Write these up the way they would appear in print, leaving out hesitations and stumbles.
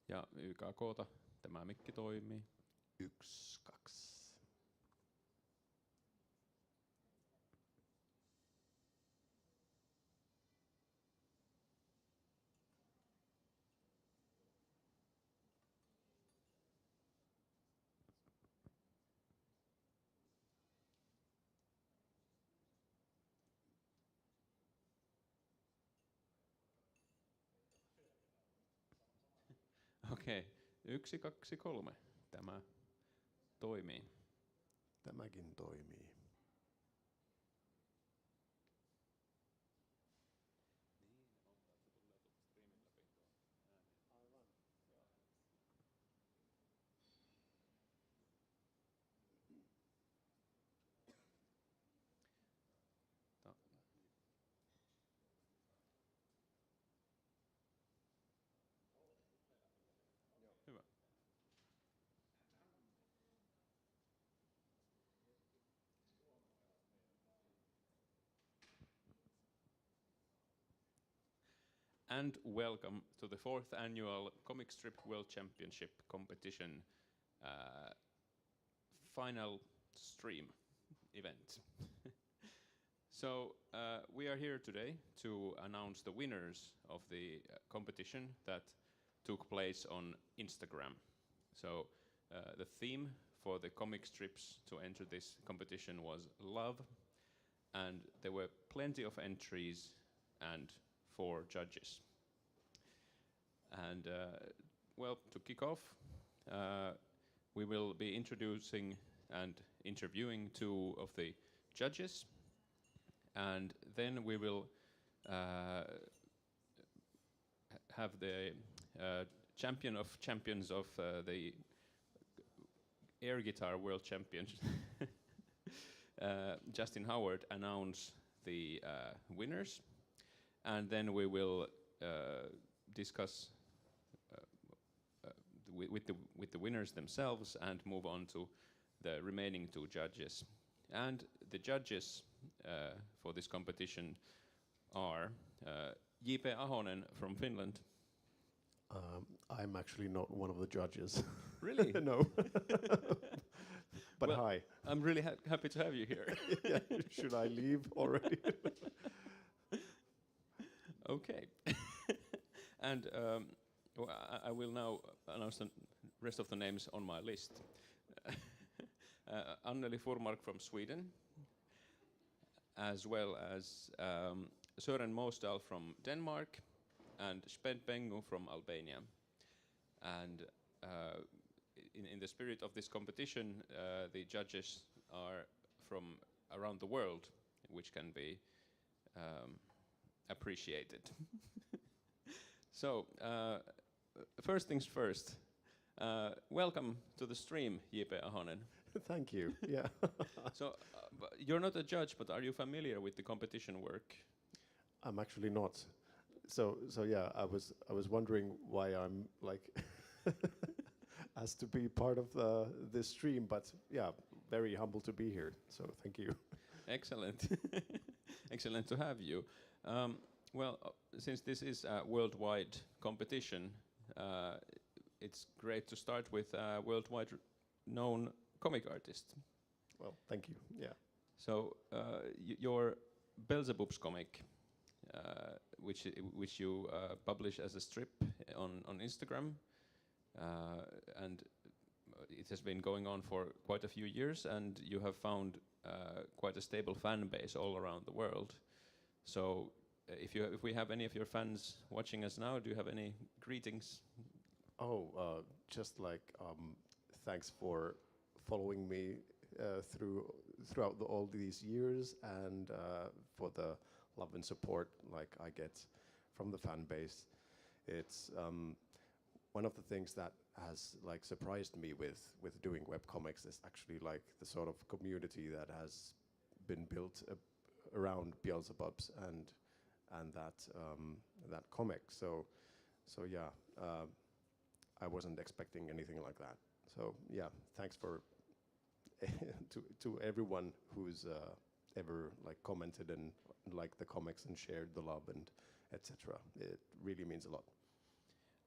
Ja YKK:ta tämä mikki toimii. 1, 2. Okei, 1, 2, 3. Tämä toimii. Tämäkin toimii. Hyvä. And welcome to the 4th annual Comic Strip World Championship competition final stream event. So we are here today to announce the winners of the competition that took place on Instagram. So the theme for the comic strips to enter this competition was love, and there were plenty of entries and 4 judges. And well, to kick off, we will be introducing and interviewing 2 of the judges, and then we will have the champion of champions of the air guitar world champions, Justin Howard, announce the winners, and then we will discuss with the winners themselves and move on to the remaining 2 judges. And the judges for this competition are J.P. Ahonen from Finland. I'm actually not one of the judges. Really? No. But well, hi. I'm really happy to have you here. Yeah, should I leave already? Okay. And I will now announce the rest of the names on my list. Anneli Furmark from Sweden, as well as Søren Mosdal from Denmark, and Shpend Bengu from Albania. And in the spirit of this competition, the judges are from around the world, which can be appreciated. So, first things first, welcome to the stream, J.P. Ahonen. Thank you. Yeah. So, you're not a judge, but are you familiar with the competition work? I'm actually not. So yeah, I was wondering why I'm like asked to be part of this stream, but yeah, very humble to be here. So thank you. Excellent. Excellent to have you. Well, since this is a worldwide competition, it's great to start with a worldwide known comic artist. Well, thank you. Yeah. So your Beelzebub's comic, which you publish as a strip on Instagram, and it has been going on for quite a few years, and you have found quite a stable fan base all around the world. So if we have any of your fans watching us now, do you have any greetings? Oh, just like thanks for following me throughout all these years, and for the love and support like I get from the fan base. It's one of the things that has like surprised me with doing webcomics is actually like the sort of community that has been built around Beelzebubs and that comic. So yeah, I wasn't expecting anything like that. So yeah, thanks for to everyone who's ever like commented and liked the comics and shared the love and etc. It really means a lot.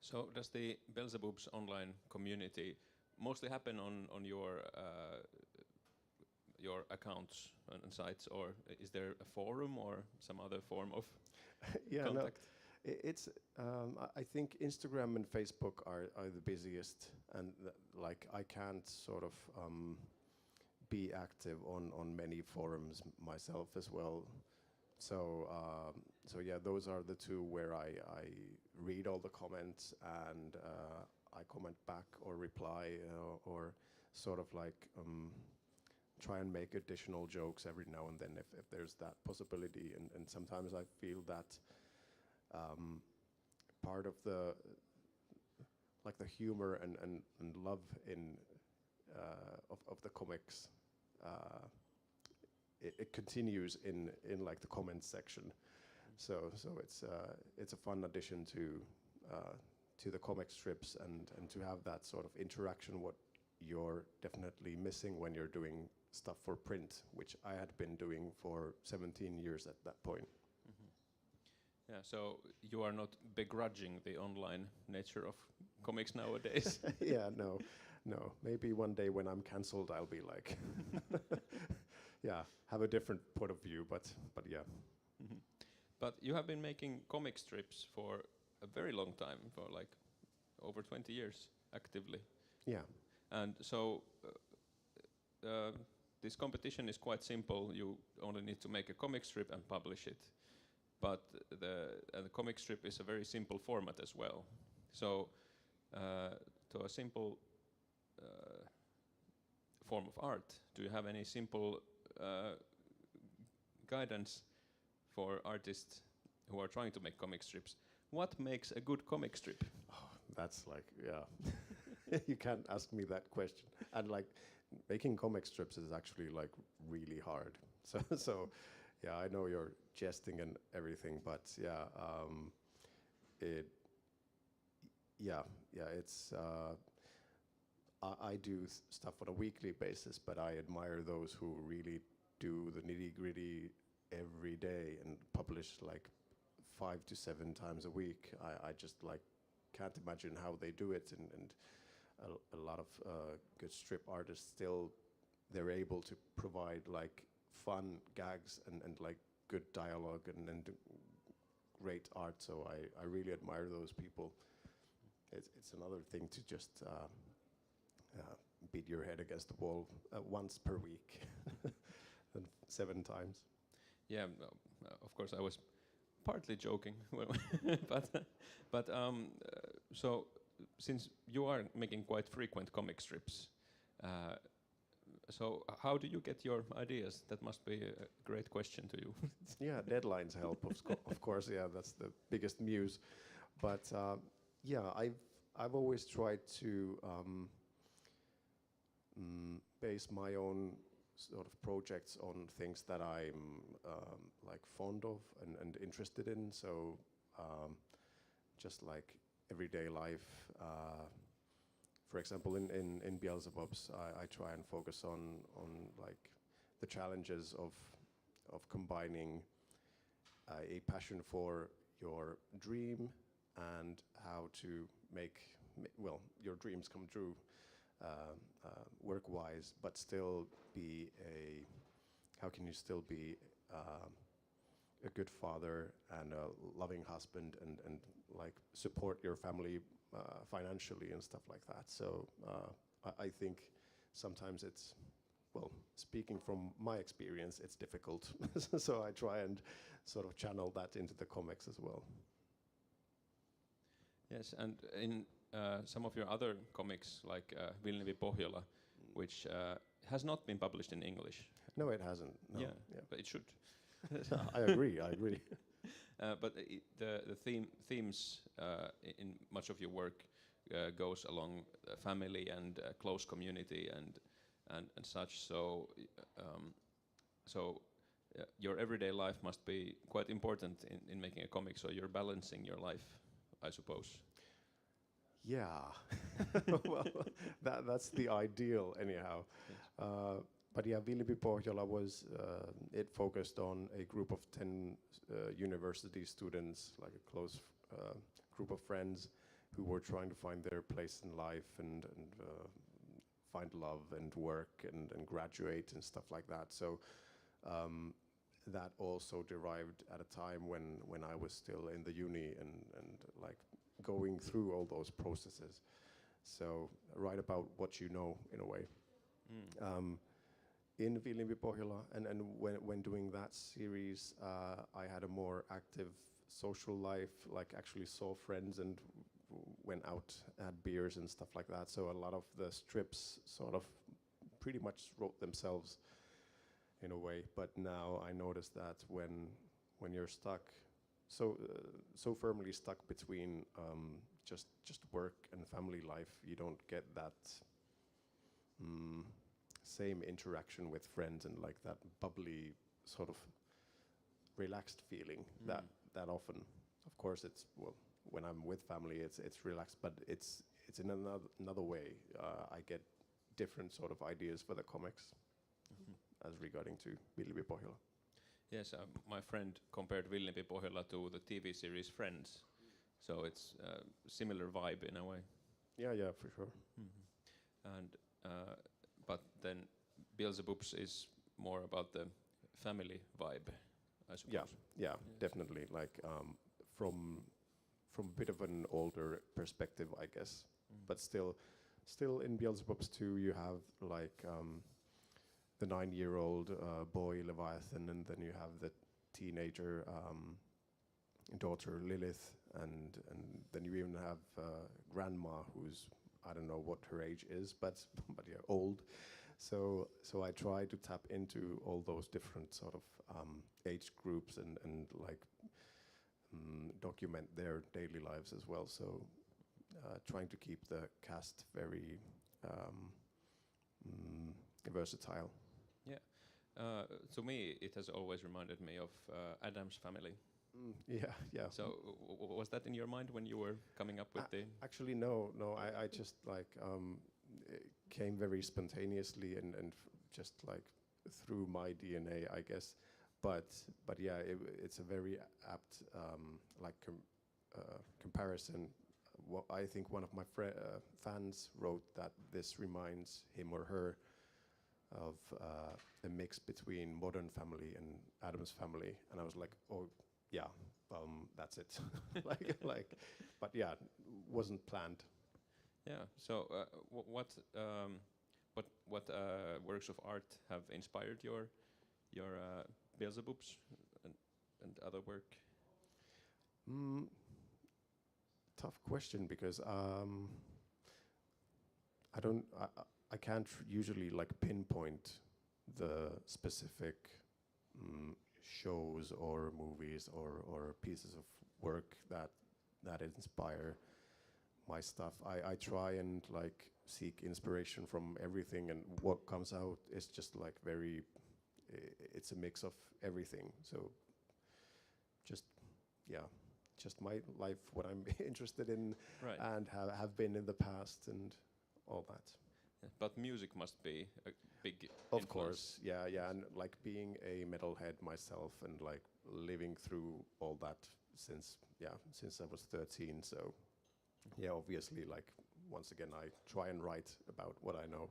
So does the Beelzebub's online community mostly happen on your accounts and sites, or is there a forum or some other form of Yeah, no, contact? it's. I think Instagram and Facebook are the busiest, and like I can't sort of be active on many forums myself as well. So so yeah, those are the two where I read all the comments and I comment back or reply or sort of like try and make additional jokes every now and then if there's that possibility. And sometimes I feel that part of the like the humor and love in of the comics it continues in like the comments section. So it's a fun addition to the comic strips and to have that sort of interaction what you're definitely missing when you're doing stuff for print, which I had been doing for 17 years at that point. Yeah, so you are not begrudging the online nature of comics nowadays. Yeah, no. Maybe one day when I'm cancelled, I'll be like, yeah, have a different point of view, but yeah. But you have been making comic strips for a very long time, for like over 20 years actively. Yeah. And so this competition is quite simple. You only need to make a comic strip and publish it. But the comic strip is a very simple format as well. So to a simple form of art, do you have any simple guidance for artists who are trying to make comic strips? What makes a good comic strip? Oh, that's like, yeah. You can't ask me that question. And like making comic strips is actually like really hard. So yeah, I know you're jesting and everything, but yeah, it's. I do stuff on a weekly basis, but I admire those who really do the nitty-gritty every day and publish like 5 to 7 times a week. I just like can't imagine how they do it, and a lot of good strip artists still they're able to provide like fun gags and like good dialogue and great art. So I really admire those people. It's another thing to just beat your head against the wall once per week and 7 times. Yeah, of course I was partly joking, but so since you are making quite frequent comic strips, so how do you get your ideas? That must be a great question to you. Yeah, deadlines help, of course. Yeah, that's the biggest muse. But yeah, I've always tried to base my own sort of projects on things that I'm like fond of and interested in. So just like everyday life. For example, in Beelzebub's, I try and focus on like the challenges of combining a passion for your dream and how to make your dreams come true work-wise, but still be how can you still be a good father and a loving husband and like support your family financially and stuff like that. So I think sometimes it's, speaking from my experience, it's difficult. So I try and sort of channel that into the comics as well. Yes, and in some of your other comics, like Vilnivi Pohjola, which has not been published in English. No, it hasn't. No. Yeah, but it should. I agree. But the themes in much of your work goes along family and close community and such. So your everyday life must be quite important in making a comic. So you're balancing your life, I suppose. Yeah, well, that's the ideal anyhow. Yes. But yeah, Vilnivi Pohjola was, it focused on a group of 10 university students, like a close group of friends who were trying to find their place in life and find love and work and graduate and stuff like that. So that also derived at a time when I was still in the uni and like going through all those processes. So write about what you know in a way. In Liminka Pohjola and when doing that series, I had a more active social life, like actually saw friends and went out, had beers and stuff like that. So a lot of the strips sort of pretty much wrote themselves in a way. But now I notice that when you're stuck, so firmly stuck between just work and family life, you don't get that same interaction with friends and like that bubbly sort of relaxed feeling that often. Of course, it's when I'm with family, it's relaxed, but it's in another way. I get different sort of ideas for the comics as regarding to Liminka Pohjola. Yes, my friend compared Liminka Pohjola to the TV series Friends, so it's a similar vibe in a way. Yeah, for sure. And but then Beelzebubs is more about the family vibe, I suppose. Yeah, definitely. Like from a bit of an older perspective, I guess. But still in Beelzebubs 2, you have like the 9-year-old boy Leviathan, and then you have the teenager daughter Lilith, and then you even have grandma, who's, I don't know what her age is, but yeah, old. So I try to tap into all those different sort of age groups and like document their daily lives as well. So trying to keep the cast very versatile. Yeah. To me, it has always reminded me of Addams Family. Yeah. So was that in your mind when you were coming up with the? Actually, no. I just like it came very spontaneously and just like through my DNA, I guess. But yeah, it's a very apt like comparison. I think one of my fans wrote that this reminds him or her of a mix between Modern Family and Addams Family, and I was like, oh yeah, that's it. But yeah, wasn't planned. Yeah. So what works of art have inspired your Beelzebubs and other work? Tough question, because I can't usually like pinpoint the specific shows or movies or pieces of work that inspire my stuff. I try and like seek inspiration from everything, and what comes out is just like it's a mix of everything. So just my life, what I'm interested in, right, and have been in the past and all that. Yeah, but music must be a big Of influence. course, yeah, and like being a metalhead myself and like living through all that since I was 13. So yeah, obviously, like once again, I try and write about what I know.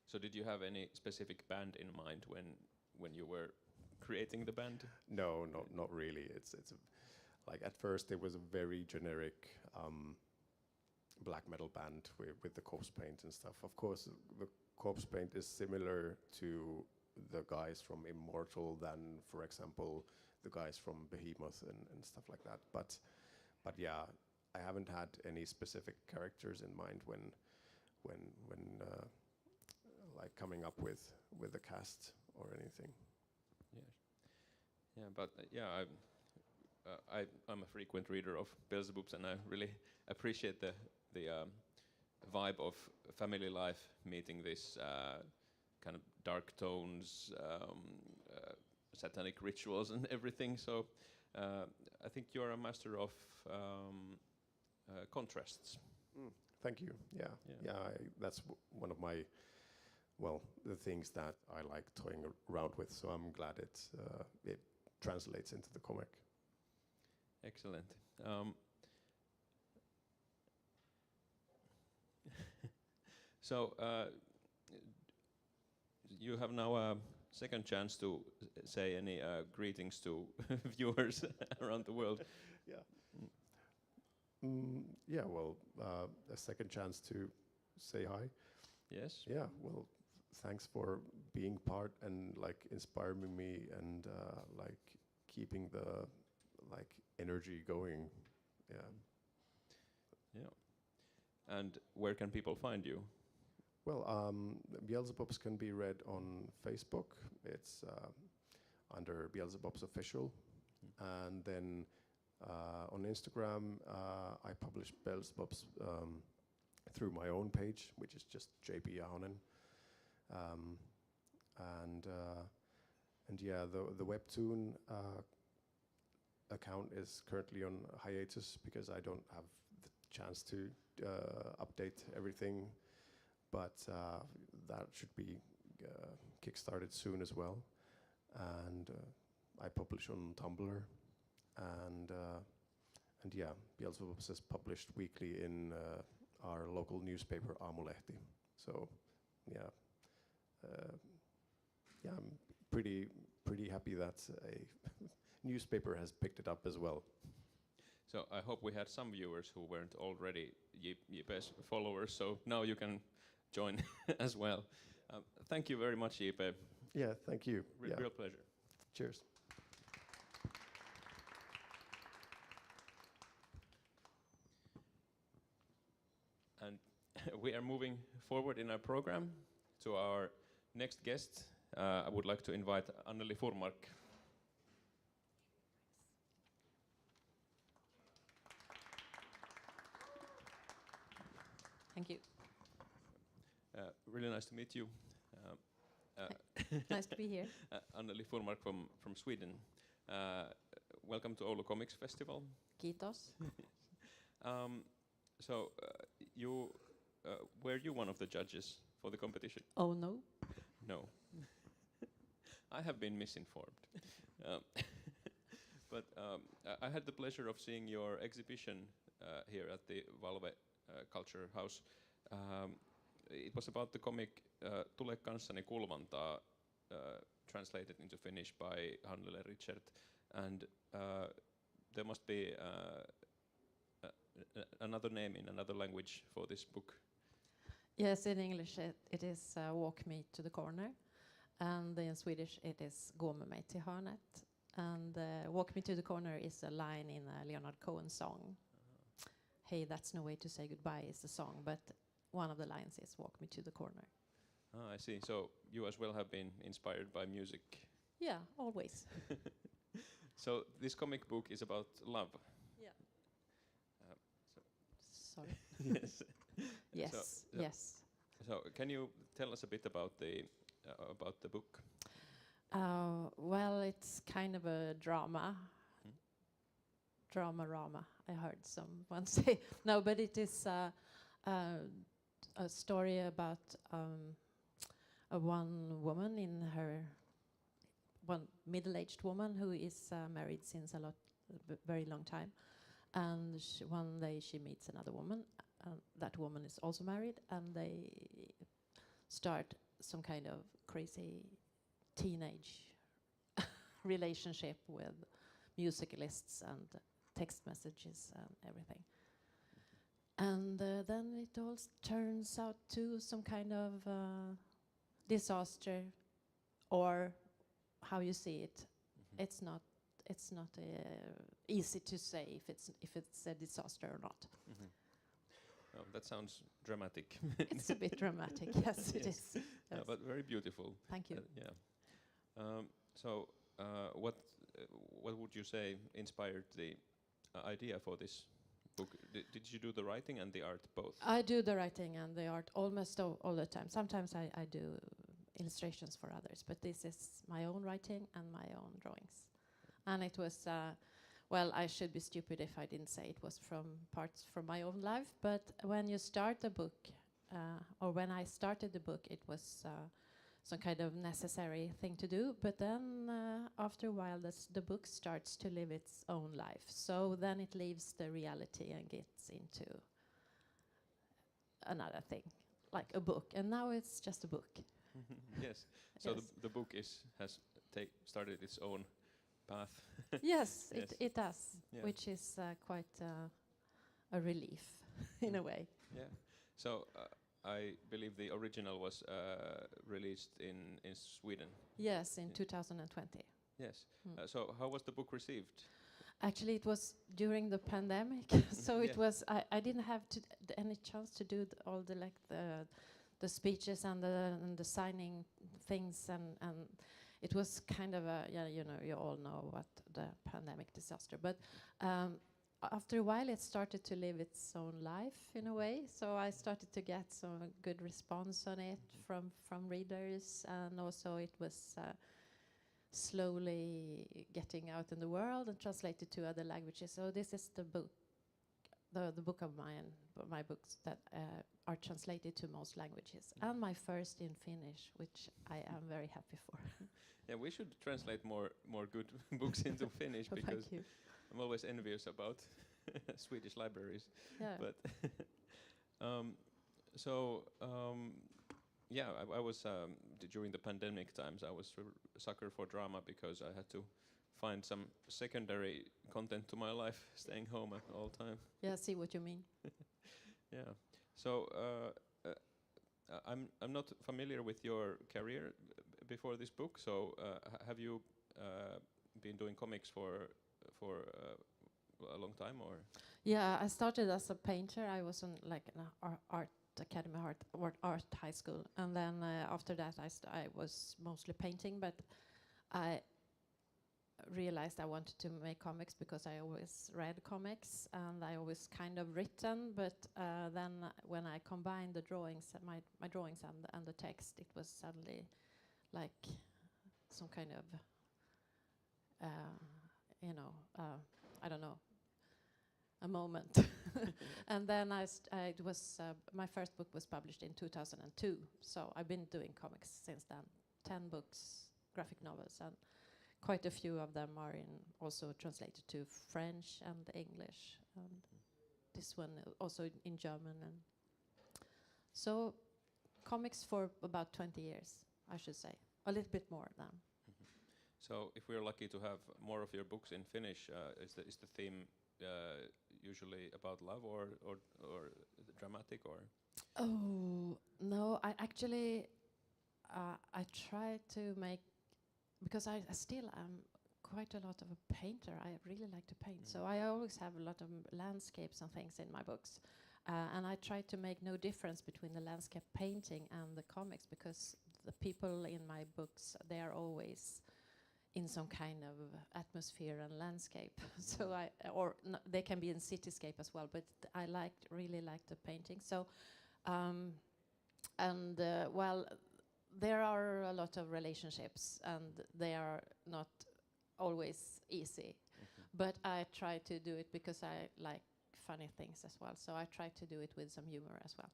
So did you have any specific band in mind when you were creating the band? No, not really. It's like at first it was a very generic black metal band with the corpse paint and stuff. Of course, the corpse paint is similar to the guys from Immortal than, for example, the guys from Behemoth and stuff like that. But yeah, I haven't had any specific characters in mind when like coming up with the cast or anything. Yeah, but I'm a frequent reader of Beelzebubs, and I really appreciate the vibe of family life meeting this kind of dark tones, satanic rituals, and everything. So I think you're a master of contrasts. Thank you. Yeah. That's one of my the things that I like toying around with. So I'm glad it translates into the comic. Excellent. So you have now a second chance to say any greetings to viewers around the world. Yeah. Yeah, well, a second chance to say hi. Yes. Yeah, well, thanks for being part and like inspiring me and like keeping the like energy going. Yeah. Yeah. And where can people find you? Well, Beelzebubs can be read on Facebook. It's under Beelzebubs Official. And then on Instagram, I publish Beelzebubs through my own page, which is just JP Ahonen. And yeah, the webtoon account is currently on hiatus because I don't have the chance to update everything. But that should be kickstarted soon as well. And I publish on Tumblr. And yeah, Beelzebubs is published weekly in our local newspaper, Aamulehti. So yeah, yeah, I'm pretty happy that a newspaper has picked it up as well. So I hope we had some viewers who weren't already JP's followers, so now you can join as well. Thank you very much, JP. Yeah, thank you. Real pleasure. Cheers. And we are moving forward in our program to our next guest. I would like to invite Anneli Furmark. Thank you. Really nice to meet you. Nice to be here. Anneli Furmark from Sweden. Welcome to Oulu Comics Festival. Kiitos. So were you one of the judges for the competition? Oh no. No. I have been misinformed. But I had the pleasure of seeing your exhibition here at the Valve Culture House. It was about the comic Tule kanssani kulvantaa, translated into Finnish by Hannele Richard. And there must be another name in another language for this book. Yes, in English it is Walk Me to the Corner, and in Swedish it is Gå med mig till hörnet. And Walk Me to the Corner is a line in a Leonard Cohen song. Hey, that's no way to say goodbye is the song, but one of the lines is Walk Me to the Corner. I see. So you as well have been inspired by music. Yeah, always. So this comic book is about love. Yeah. Sorry. Yes. Yes. Yes. So can you tell us a bit about the book? Well, it's kind of a drama. Drama. I heard someone say. No, but it is a story about one middle-aged woman who is married since very long time, and one day she meets another woman. That woman is also married, and they start some kind of crazy teenage relationship with music lists and text messages and everything. And then it all turns out to some kind of disaster, or how you see it. It's not easy to say if it's a disaster or not. Oh, that sounds dramatic. It's a bit dramatic, yes, it is. Yes. But very beautiful. Thank you. Yeah. So, what would you say inspired the idea for this book? Did you do the writing and the art both? I do the writing and the art almost all the time. Sometimes I do illustrations for others, but this is my own writing and my own drawings. And it was, well, I should be stupid if I didn't say it was from parts from my own life, but when you start the book, or when I started the book, it was some kind of necessary thing to do, but then after a while the book starts to live its own life, so then it leaves the reality and gets into another thing, like a book, and now it's just a book. Yes. So Yes. the book has started its own path. Yes, Yes. it does, Yeah. which is quite a relief in a way. Yeah. So I believe the original was released in Sweden. Yes, in Yeah. 2020. Yes. Mm. So how was the book received? Actually, it was during the pandemic, so it Yeah. was. I didn't have any chance to do all the the speeches and the signing things, and it was kind of a you all know what the pandemic disaster. But after a while, it started to live its own life in a way. So I started to get some good response on it from readers, and also it was. Slowly getting out in the world and translated to other languages. So this is the book, the book of my books that are translated to most languages, and my first in Finnish, which I am very happy for. Yeah, we should translate more good books into Finnish because Thank you. I'm always envious about Swedish libraries. Yeah. But yeah, I was during the pandemic times. I was a sucker for drama because I had to find some secondary content to my life, staying home at all time. Yeah, see what you mean. Yeah. So I'm not familiar with your career before this book. So have you been doing comics for a long time, or? Yeah, I started as a painter. I was in like an art academy, art high school, and then after that I was mostly painting, but I realized I wanted to make comics because I always read comics and I always kind of written, but then when I combined the drawings, my drawings and the text, it was suddenly like some kind of I don't know, a moment. And then it was my first book was published in 2002, so I've been doing comics since then. 10 books, graphic novels, and quite a few of them are also translated to French and English, and this one also in German. And so comics for about 20 years, I should say, a little bit more than. So if we're lucky to have more of your books in Finnish, is the theme usually about love or dramatic, or? Oh no, I actually I try to make, because I still am quite a lot of a painter. I really like to paint, so I always have a lot of landscapes and things in my books, and I try to make no difference between the landscape painting and the comics, because the people in my books, they are always in some kind of atmosphere and landscape. So they can be in cityscape as well, but I really like the painting. So well, there are a lot of relationships and they are not always easy, but I try to do it because I like funny things as well, so I try to do it with some humor as well,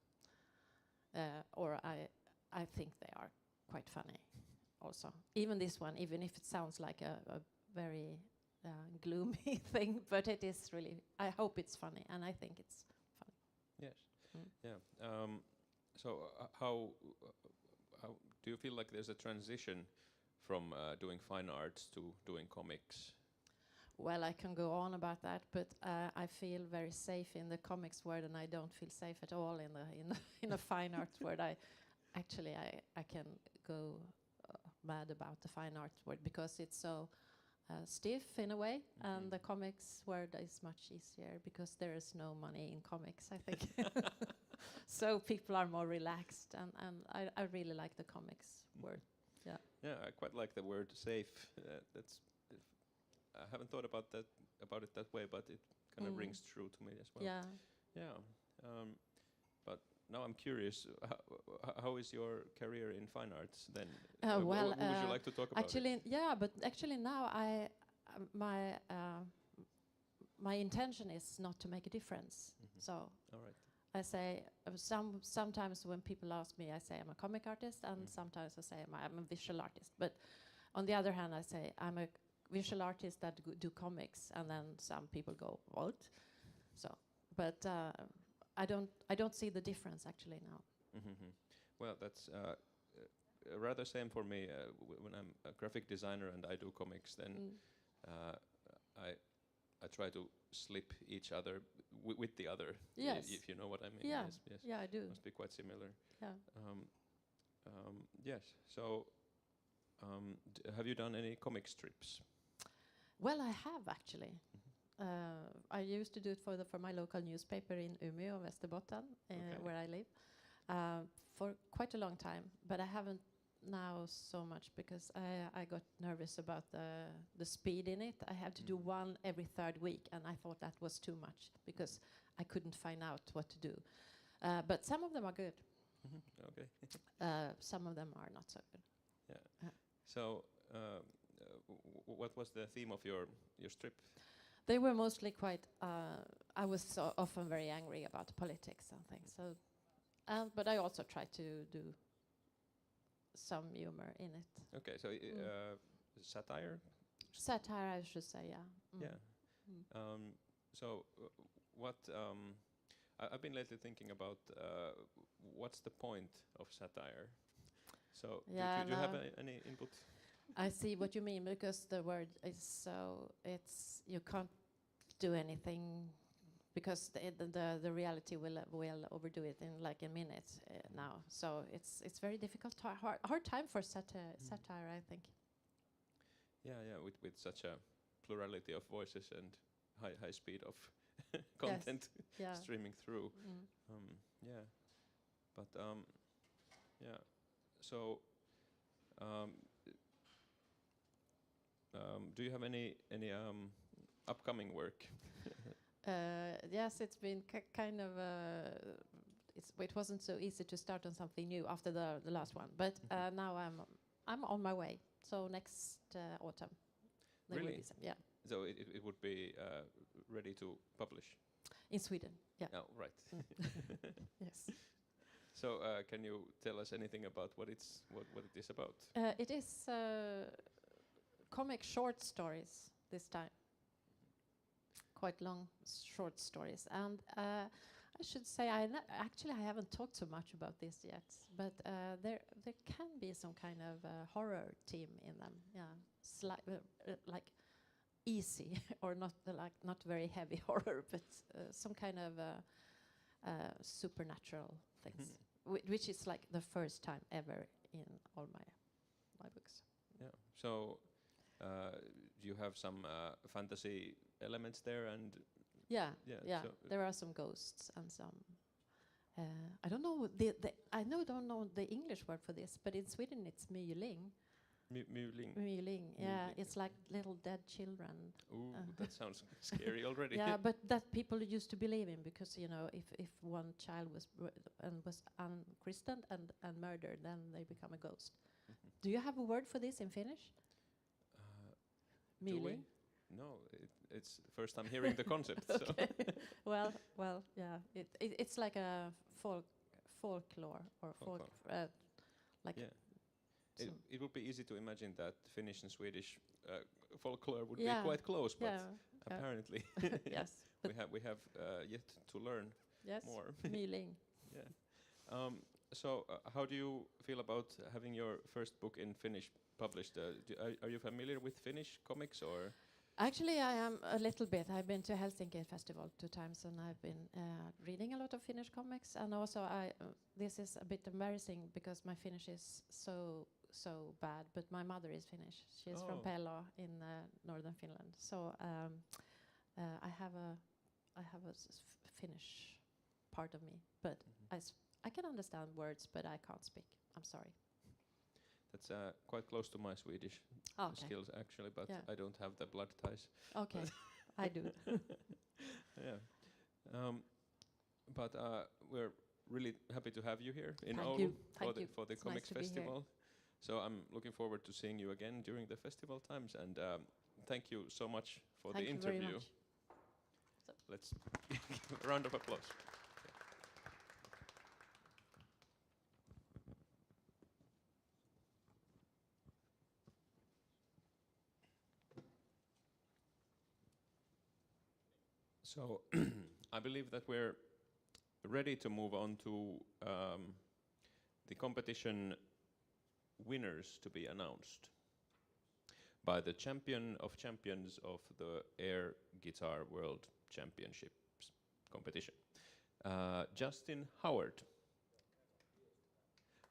or I think they are quite funny also. Even this one, even if it sounds like a very gloomy thing, but it is really, I hope it's funny, and I think it's funny. Yes. Yeah. So how do you feel like there's a transition from doing fine arts to doing comics? Well, I can go on about that, but I feel very safe in the comics world, and I don't feel safe at all in the fine arts world. I can go mad about the fine arts world because it's so stiff in a way, and the comics world is much easier because there is no money in comics, I think. So people are more relaxed, and I really like the comics world. Yeah. Yeah, I quite like the word safe. I haven't thought about it that way, but it kind of rings true to me as well. Yeah. Yeah. But now I'm curious, how is your career in fine arts then? Well, would you like to talk about it? Yeah, but actually now my intention is not to make a difference. So All right. I say sometimes when people ask me, I say I'm a comic artist, and sometimes I say I'm a visual artist. But on the other hand, I say I'm a visual artist that do comics, and then some people go, what? So, but I don't see the difference actually now. Mm-hmm. Well, that's rather same for me. When I'm a graphic designer and I do comics, then I try to slip each other with the other. Yes. If you know what I mean. Yeah. Yes. Yes. Yeah, I do. Must be quite similar. Yeah. Yes. So, have you done any comic strips? Well, I have actually. I used to do it for my local newspaper in Umeå, Västerbotten, where I live, for quite a long time. But I haven't now so much because I got nervous about the speed in it. I have to do one every third week, and I thought that was too much because I couldn't find out what to do. But some of them are good. Okay. Some of them are not so good. Yeah. So, what was the theme of your strip? They were mostly quite. I was so often very angry about politics and things. So, but I also tried to do some humor in it. Okay, so satire. Satire, I should say, yeah. Yeah. So, what? I've been lately thinking about what's the point of satire. So, do you have any input? I see what you mean, because the word is so, you can't do anything because the reality will overdo it in like a minute now. So it's very difficult, hard time for satire, I think. Yeah, with such a plurality of voices and high speed of content streaming through. Yeah, but yeah. So, do you have any upcoming work? Yes, it's been kind of. It wasn't so easy to start on something new after the last one, but now I'm on my way. So next autumn, there will be some. Yeah. So it would be ready to publish in Sweden. Yeah. Oh, right. Yes. So can you tell us anything about what it is about? It is comic short stories this time. Quite long short stories, and I should say I haven't talked so much about this yet, but there can be some kind of horror theme in them. Yeah, like easy or not very heavy horror, but some kind of supernatural things, which is like the first time ever in all my books. Yeah. So you have some fantasy elements there, and yeah. So There are some ghosts and some. I don't know don't know the English word for this, but in Sweden it's myling. Myling. Yeah, it's like little dead children. Ooh, that sounds scary already. Yeah, but that people used to believe in, because if one child was unchristened and murdered, then they become a ghost. Do you have a word for this in Finnish? Myling? No, it's the first time hearing the concept. Okay. well, yeah. It's like a folklore or folk. Like. Yeah. It would be easy to imagine that Finnish and Swedish folklore would be quite close, but apparently, yes, we have yet to learn more. Myling. Yeah. So, how do you feel about having your first book in Finnish published? Are you familiar with Finnish comics, or? Actually, I am a little bit. I've been to Helsinki Festival 2 times, and I've been reading a lot of Finnish comics. And also, this is a bit embarrassing because my Finnish is so bad. But my mother is Finnish. She's from Pelo in northern Finland. So I have a Finnish part of me, but I can understand words, but I can't speak. I'm sorry. That's quite close to my Swedish skills, actually, but I don't have the blood ties. Okay, I do. Yeah. But we're really happy to have you here in Oulu for the Comics Festival. So I'm looking forward to seeing you again during the festival times, and thank you so much for the interview. Very much. Let's give a round of applause. So I believe that we're ready to move on to the competition winners to be announced by the champion of champions of the Air Guitar World Championships competition, Justin Howard.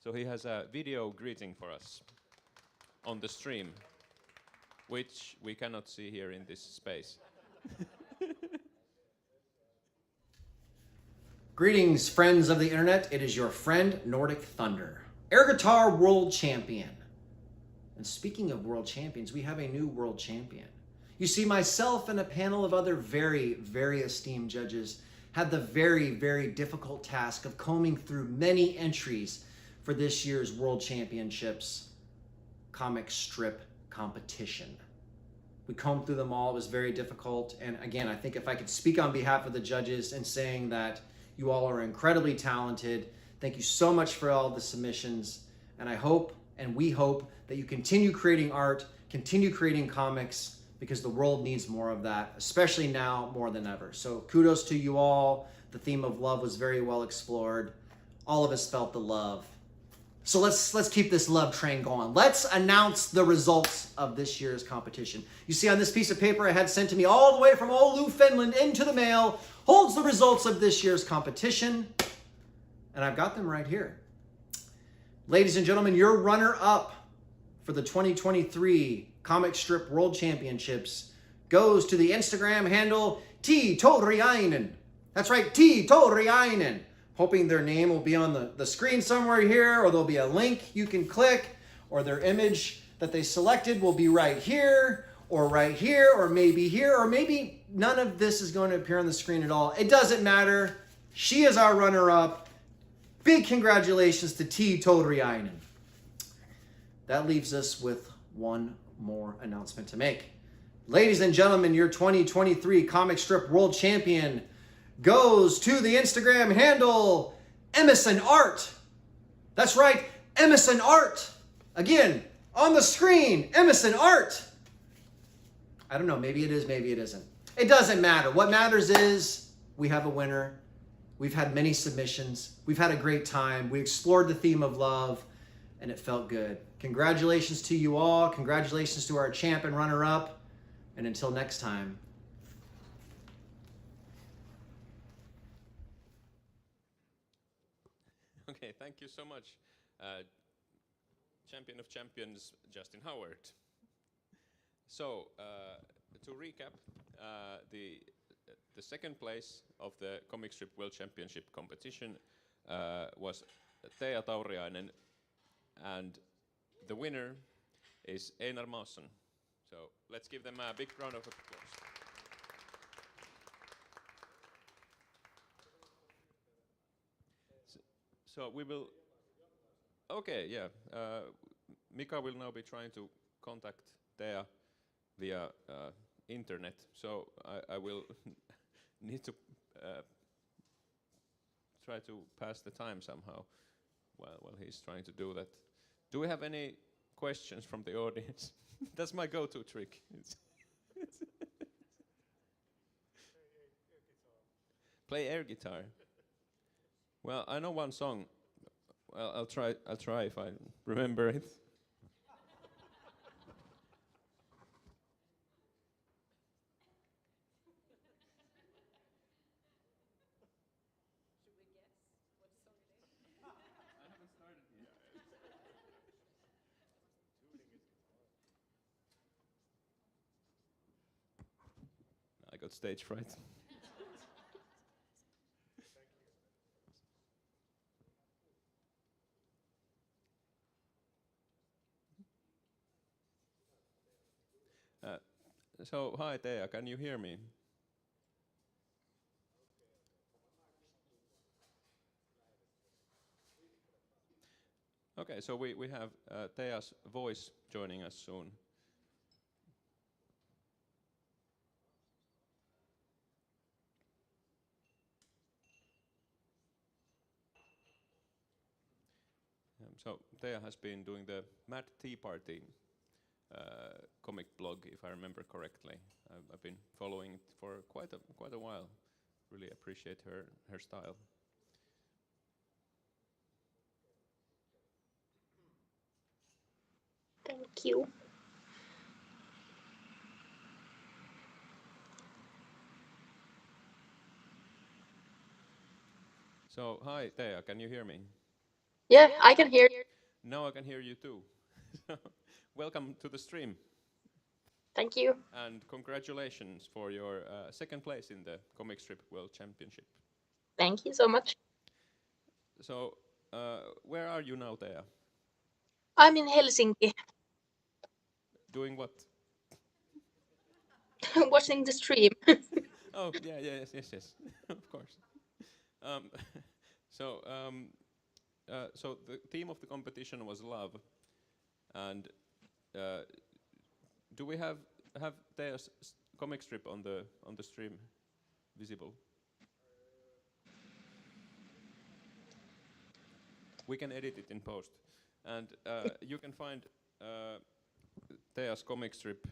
So he has a video greeting for us on the stream, which we cannot see here in this space. Greetings, friends of the internet. It is your friend, Nordic Thunder, Air Guitar World Champion. And speaking of world champions, we have a new world champion. You see, myself and a panel of other very, very esteemed judges had the very, very difficult task of combing through many entries for this year's World Championships comic strip competition. We combed through them all. It was very difficult. And again, I think if I could speak on behalf of the judges in saying that you all are incredibly talented. Thank you so much for all the submissions. And I hope, and we hope, that you continue creating art, continue creating comics, because the world needs more of that, especially now more than ever. So kudos to you all. The theme of love was very well explored. All of us felt the love. So let's keep this love train going. Let's announce the results of this year's competition. You see on this piece of paper I had sent to me all the way from Oulu, Finland into the mail, holds the results of this year's competition. And I've got them right here. Ladies and gentlemen, your runner-up for the 2023 Comic Strip World Championships goes to the Instagram handle T Toriainen. That's right, T Toriainen. Hoping their name will be on the screen somewhere here, or there'll be a link you can click, or their image that they selected will be right here, or maybe none of this is going to appear on the screen at all. It doesn't matter. She is our runner-up. Big congratulations to T Toriainen. That leaves us with one more announcement to make. Ladies and gentlemen, your 2023 Comic Strip World Champion goes to the Instagram handle Emerson Art. That's right, Emerson Art. Again, on the screen, Emerson Art. I don't know, maybe it is, maybe it isn't. It doesn't matter. What matters is we have a winner. We've had many submissions. We've had a great time. We explored the theme of love, and it felt good. Congratulations to you all. Congratulations to our champ and runner-up. And until next time. Okay, thank you so much, Champion of Champions, Justin Howard. So, to recap, the second place of the Comic Strip World Championship competition was Teija Tauriainen, and the winner is Einar Maassen. So let's give them a big round of applause. So we will, okay, yeah. Mika will now be trying to contact Teija via internet. So I will need to try to pass the time somehow while he's trying to do that. Do we have any questions from the audience? That's my go-to trick. Play air guitar. Well, I know one song. Well, I'll try if I remember it. I got stage fright. So, hi Teija, can you hear me? Okay, so we have Teija's voice joining us soon. So Teija has been doing the Mad Tea Party comic blog, if I remember correctly. I've been following it for quite a while. Really appreciate her style. Thank you. So, hi, Thea, can you hear me? Yeah, I can hear you. Now I can hear you too. Welcome to the stream, Thank you. and congratulations for your second place in the Comic Strip World Championship. Thank you so much. So, where are you now, Thea? I'm in Helsinki Doing what? watching the stream. Oh, yeah, yes, of course. Um, so, so the theme of the competition was love, and do we have Thea's comic strip on the stream visible? We can edit it in post, and you can find Thea's comic strip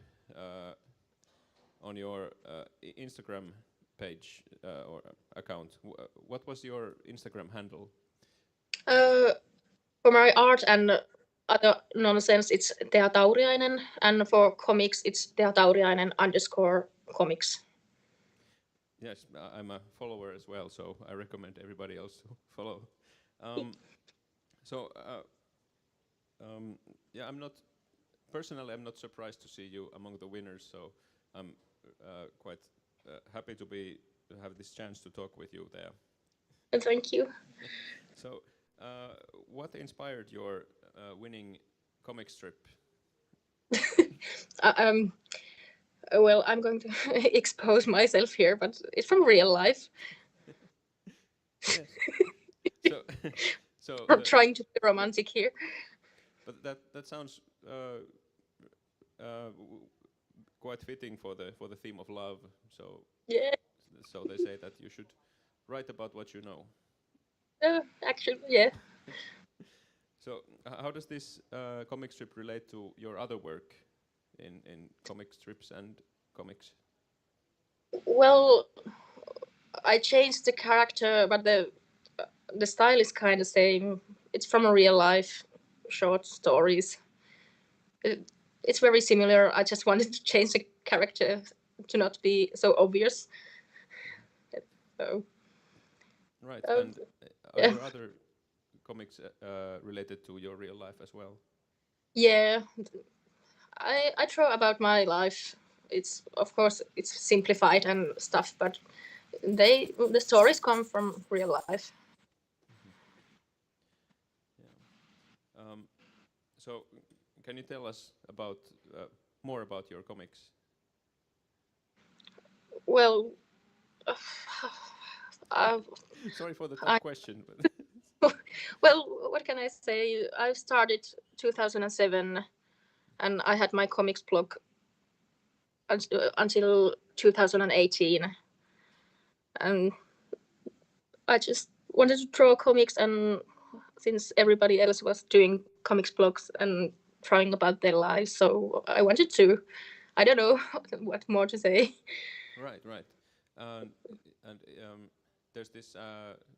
on your Instagram page or account. What was your Instagram handle? For my art and other nonsense, it's Thea Tauriainen, and for comics, it's Thea Tauriainen _comics. Yes, I'm a follower as well, so I recommend everybody else to follow. So, yeah, I'm not surprised to see you among the winners. So I'm quite happy to have this chance to talk with you there. Thank you. So, what inspired your winning comic strip? Well, I'm going to expose myself here, but it's from real life. Yes. So I'm trying to be romantic here. But that sounds quite fitting for the theme of love. So Yeah. So they say that you should write about what you know. Actually, yeah. So how does this comic strip relate to your other work in comic strips and comics? Well, I changed the character, but the style is kind of same. It's from a real life, short stories. It's very similar. I just wanted to change the character to not be so obvious. So, right. And are there other comics related to your real life as well? Yeah, I draw about my life. It's of course it's simplified and stuff, but the stories come from real life. Yeah. So can you tell us about more about your comics? Well, sorry for the tough question. But well, what can I say? I started 2007, and I had my comics blog until 2018, and I just wanted to draw comics, and since everybody else was doing comics blogs and drawing about their lives, so I wanted to. I don't know what more to say. Right. And there's this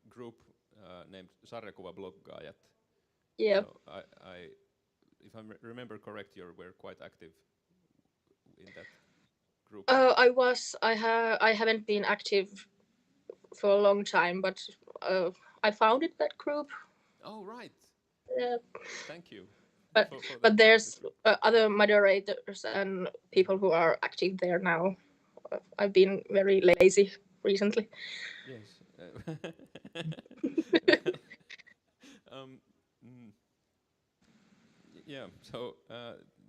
group named Sarjakuva-bloggaajat. Yeah. So I if I remember correct, you were quite active in that group. I haven't been active for a long time, but I founded that group. Oh, right. Yeah. Thank you. But there's other moderators and people who are active there now. I've been very lazy recently. Yes. Yeah. So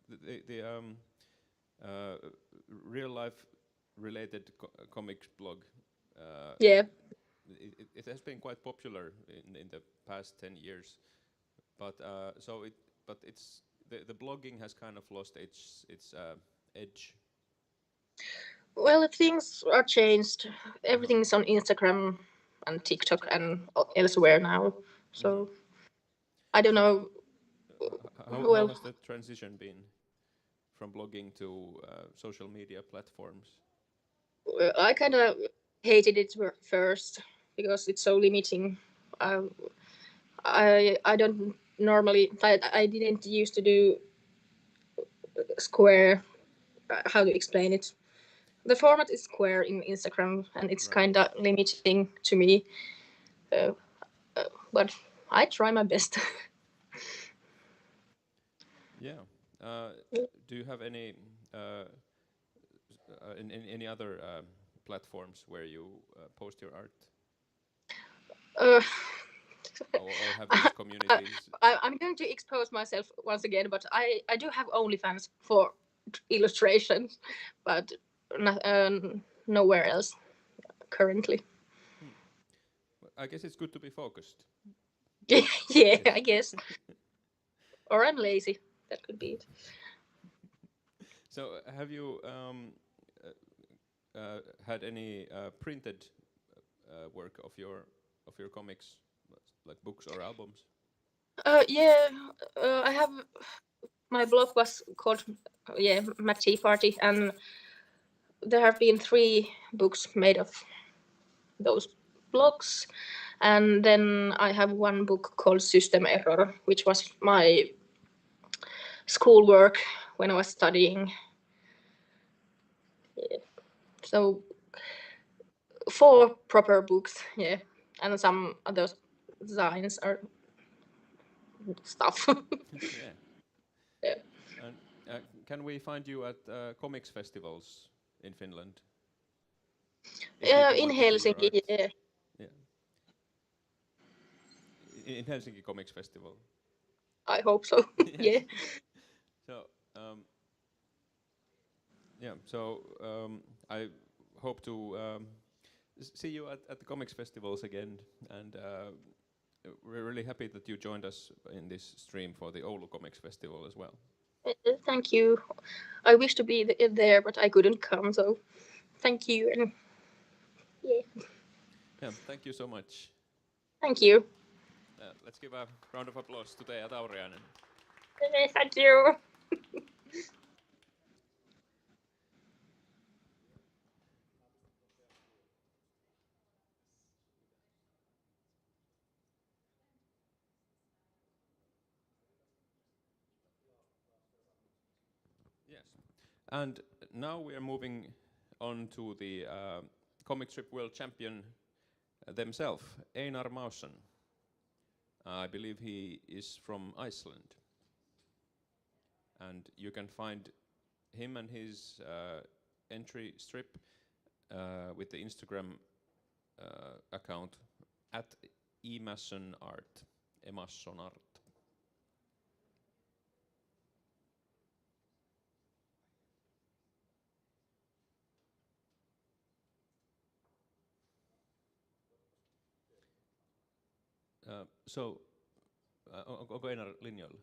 the real life related comics blog. Yeah. It has been quite popular in the past 10 years, but it's the blogging has kind of lost its edge. Well, things are changed. Everything's on Instagram and TikTok and elsewhere now. So I don't know. How has the transition been from blogging to social media platforms? I kind of hated it first because it's so limiting. I don't normally. I didn't used to do square. How to explain it? The format is square in Instagram, and it's kind of limiting to me. But I try my best. Yeah. Do you have any any other platforms where you post your art? Uh, or have these communities? I'm going to expose myself once again, but I do have OnlyFans for illustrations, but nowhere else currently. I guess it's good to be focused. Yeah, I guess. Or I'm lazy. That could be it. So, have you had any printed work of your comics, like books or albums? Yeah, I have. My blog was called Mad Tea Party, and there have been 3 books made of those blogs, and then I have one book called System Error, which was my schoolwork when I was studying. Yeah. So 4 proper books, yeah, and some other designs or stuff. Yeah. Yeah. And can we find you at comics festivals in Finland? In Helsinki, yeah. Yeah. In Helsinki Comics Festival. I hope so. Yeah. So I hope to see you at the comics festivals again, and we're really happy that you joined us in this stream for the Oulu Comics Festival as well. Thank you. I wish to be there, but I couldn't come, so thank you. And Yeah, thank you so much. Thank you. Let's give a round of applause to Teija Tauriainen. Thank you. Yes, and now we are moving on to the comic strip world champion themselves, Einar Mauson. I believe he is from Iceland, and you can find him and his entry strip with the Instagram account at emassonart. Emassonart. Onko Einar linjoilla?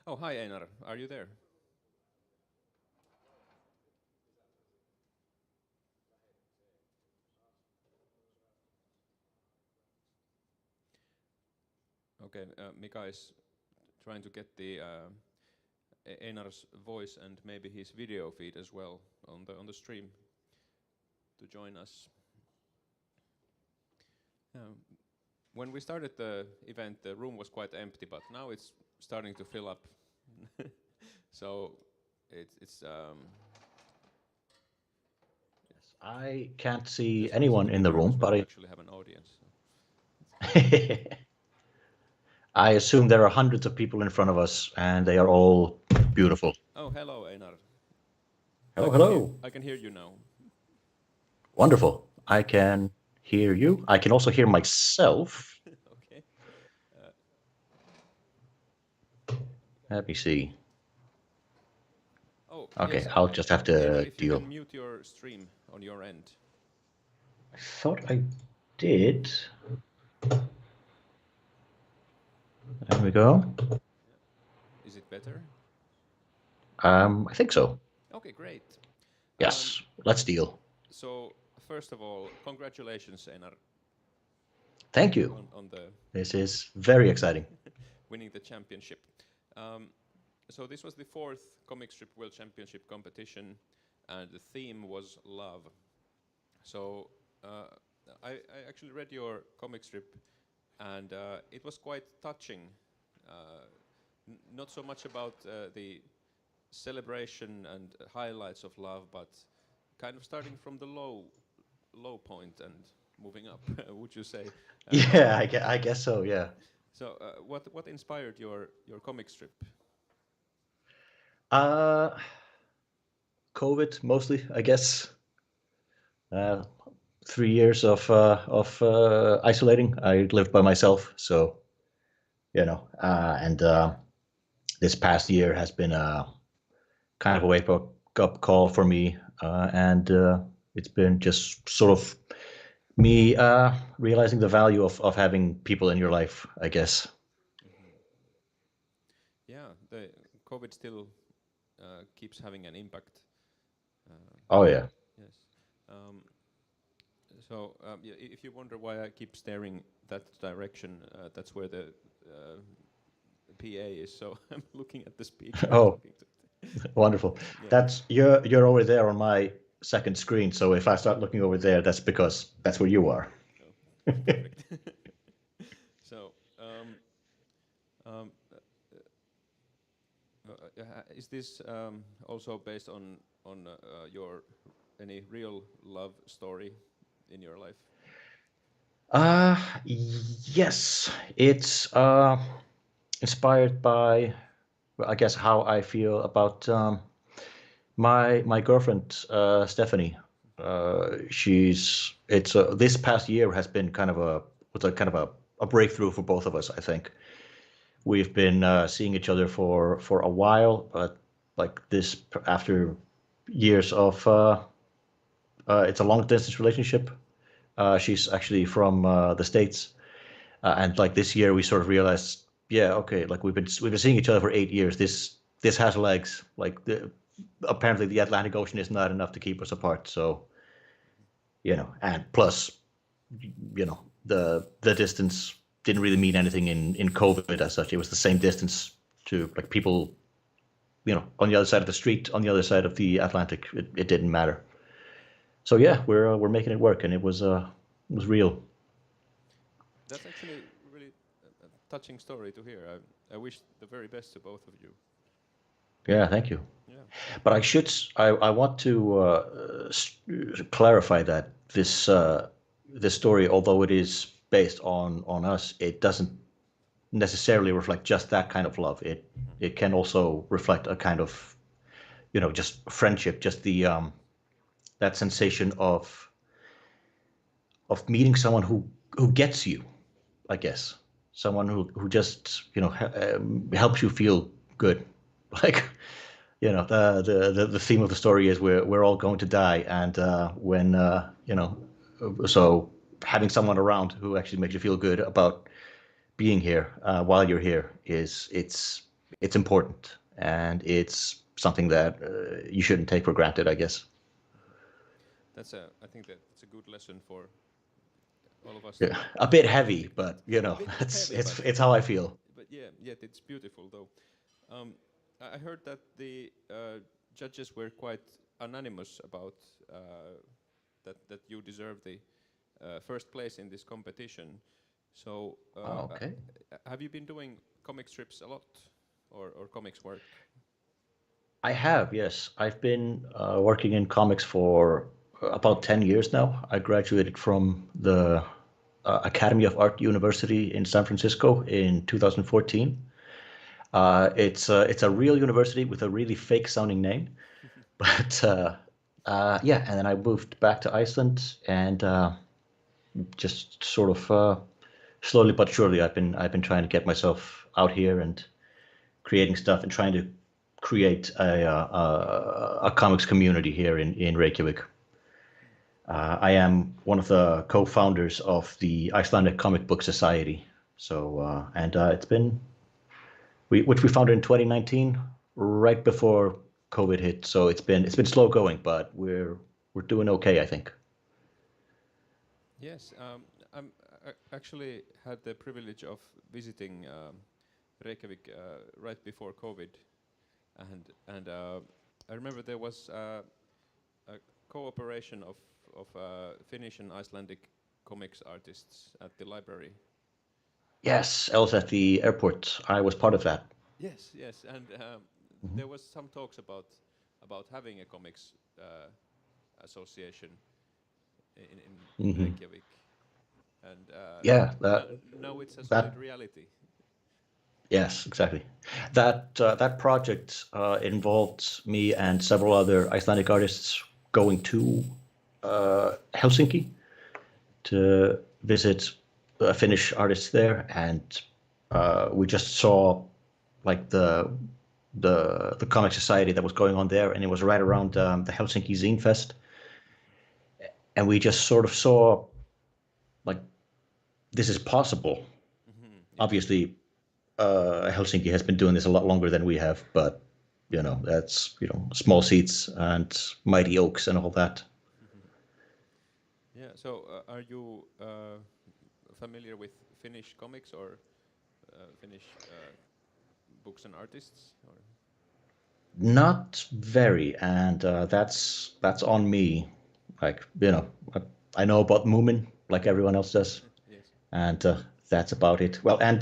Oh, hi Einar, are you there? Okay, Mika is trying to get the Einar's voice and maybe his video feed as well on the stream to join us. When we started the event, the room was quite empty, but now it's starting to fill up. So it's. Yes, I can't see anyone in the room, but I actually have an audience. I assume there are hundreds of people in front of us, and they are all beautiful. Oh, hello, Einar. Hello, hello. I can hear you now. Wonderful. I can hear you. I can also hear myself. Okay. Let me see. Oh, okay, yes, I'll just have to if deal. You can mute your stream on your end. I thought I did. There we go. Is it better? I think so. Okay, great. Yes, let's deal. So, first of all, congratulations, Einar. Thank you. On the this is very exciting. Winning the championship. So this was the 4th Comic Strip World Championship competition, and the theme was love. So I actually read your comic strip, and it was quite touching. Not so much about the celebration and highlights of love, but kind of starting from the low point and moving up. Would you say? Yeah, I guess so. Yeah. So, what inspired your comic strip? COVID mostly, I guess. 3 years of isolating. I lived by myself, so and this past year has been a kind of a wake-up call for me, and it's been just sort of me realizing the value of having people in your life, I guess. Yeah, the COVID still keeps having an impact. Oh yeah. Yes. So if you wonder why I keep staring that direction, that's where the PA is. So I'm looking at the speaker. Oh, wonderful. Yeah. That's you're over there on my second screen. So if I start looking over there, that's because that's where you are. Oh, perfect. So, is this also based on your any real love story in your life? Yes, it's inspired by, well, I guess, how I feel about my girlfriend Stephanie. This past year has been kind of a breakthrough for both of us. I think we've been seeing each other for a while, but like this after years of it's a long distance relationship. She's actually from the States, and like this year we sort of realized, yeah, okay, like we've been seeing each other for 8 years. This has legs. Like apparently the Atlantic Ocean is not enough to keep us apart. So, and plus, the distance didn't really mean anything in COVID as such. It was the same distance to like people, on the other side of the street, on the other side of the Atlantic. It didn't matter. So yeah, we're making it work, and it was real. That's actually really a touching story to hear. I wish the very best to both of you. Yeah, thank you. Yeah. But I want to clarify that this story, although it is based on us, it doesn't necessarily reflect just that kind of love. It can also reflect a kind of, just friendship, just the that sensation of meeting someone who gets you, I guess, someone who just helps you feel good, like. The theme of the story is we're all going to die, and so having someone around who actually makes you feel good about being here while you're here it's important, and it's something that you shouldn't take for granted, I guess. I think that's a good lesson for all of us. Yeah, a bit heavy, but it's how I feel. But yeah, it's beautiful though. I heard that the judges were quite unanimous about that you deserve the first place in this competition. So, okay. Have you been doing comic strips a lot, or comics work? I have, yes. I've been working in comics for about 10 years now. I graduated from the Academy of Art University in San Francisco in 2014. It's a real university with a really fake sounding name, but yeah. And then I moved back to Iceland, and just sort of slowly but surely, I've been trying to get myself out here and creating stuff and trying to create a comics community here in Reykjavik. I am one of the co-founders of the Icelandic Comic Book Society. So and it's been. Which we founded in 2019, right before COVID hit. So it's been slow going, but we're doing okay, I think. Yes, I actually had the privilege of visiting Reykjavik right before COVID, and I remember there was a cooperation of Finnish and Icelandic comics artists at the library. Yes, I was at the airport. I was part of that. Yes, and there was some talks about having a comics association in Reykjavik, and now it's a solid reality. Yes, exactly. That project involved me and several other Icelandic artists going to Helsinki to visit Finnish artists there, and we just saw like the comic society that was going on there, and it was right around the Helsinki Zine Fest, and we just sort of saw like this is possible. Yeah. Obviously, Helsinki has been doing this a lot longer than we have, but that's small seats and mighty oaks and all that. Yeah. So, are you familiar with Finnish comics or Finnish books and artists? Or? Not very, and that's on me. Like I know about Moomin like everyone else does, Yes. and that's about it. Well, and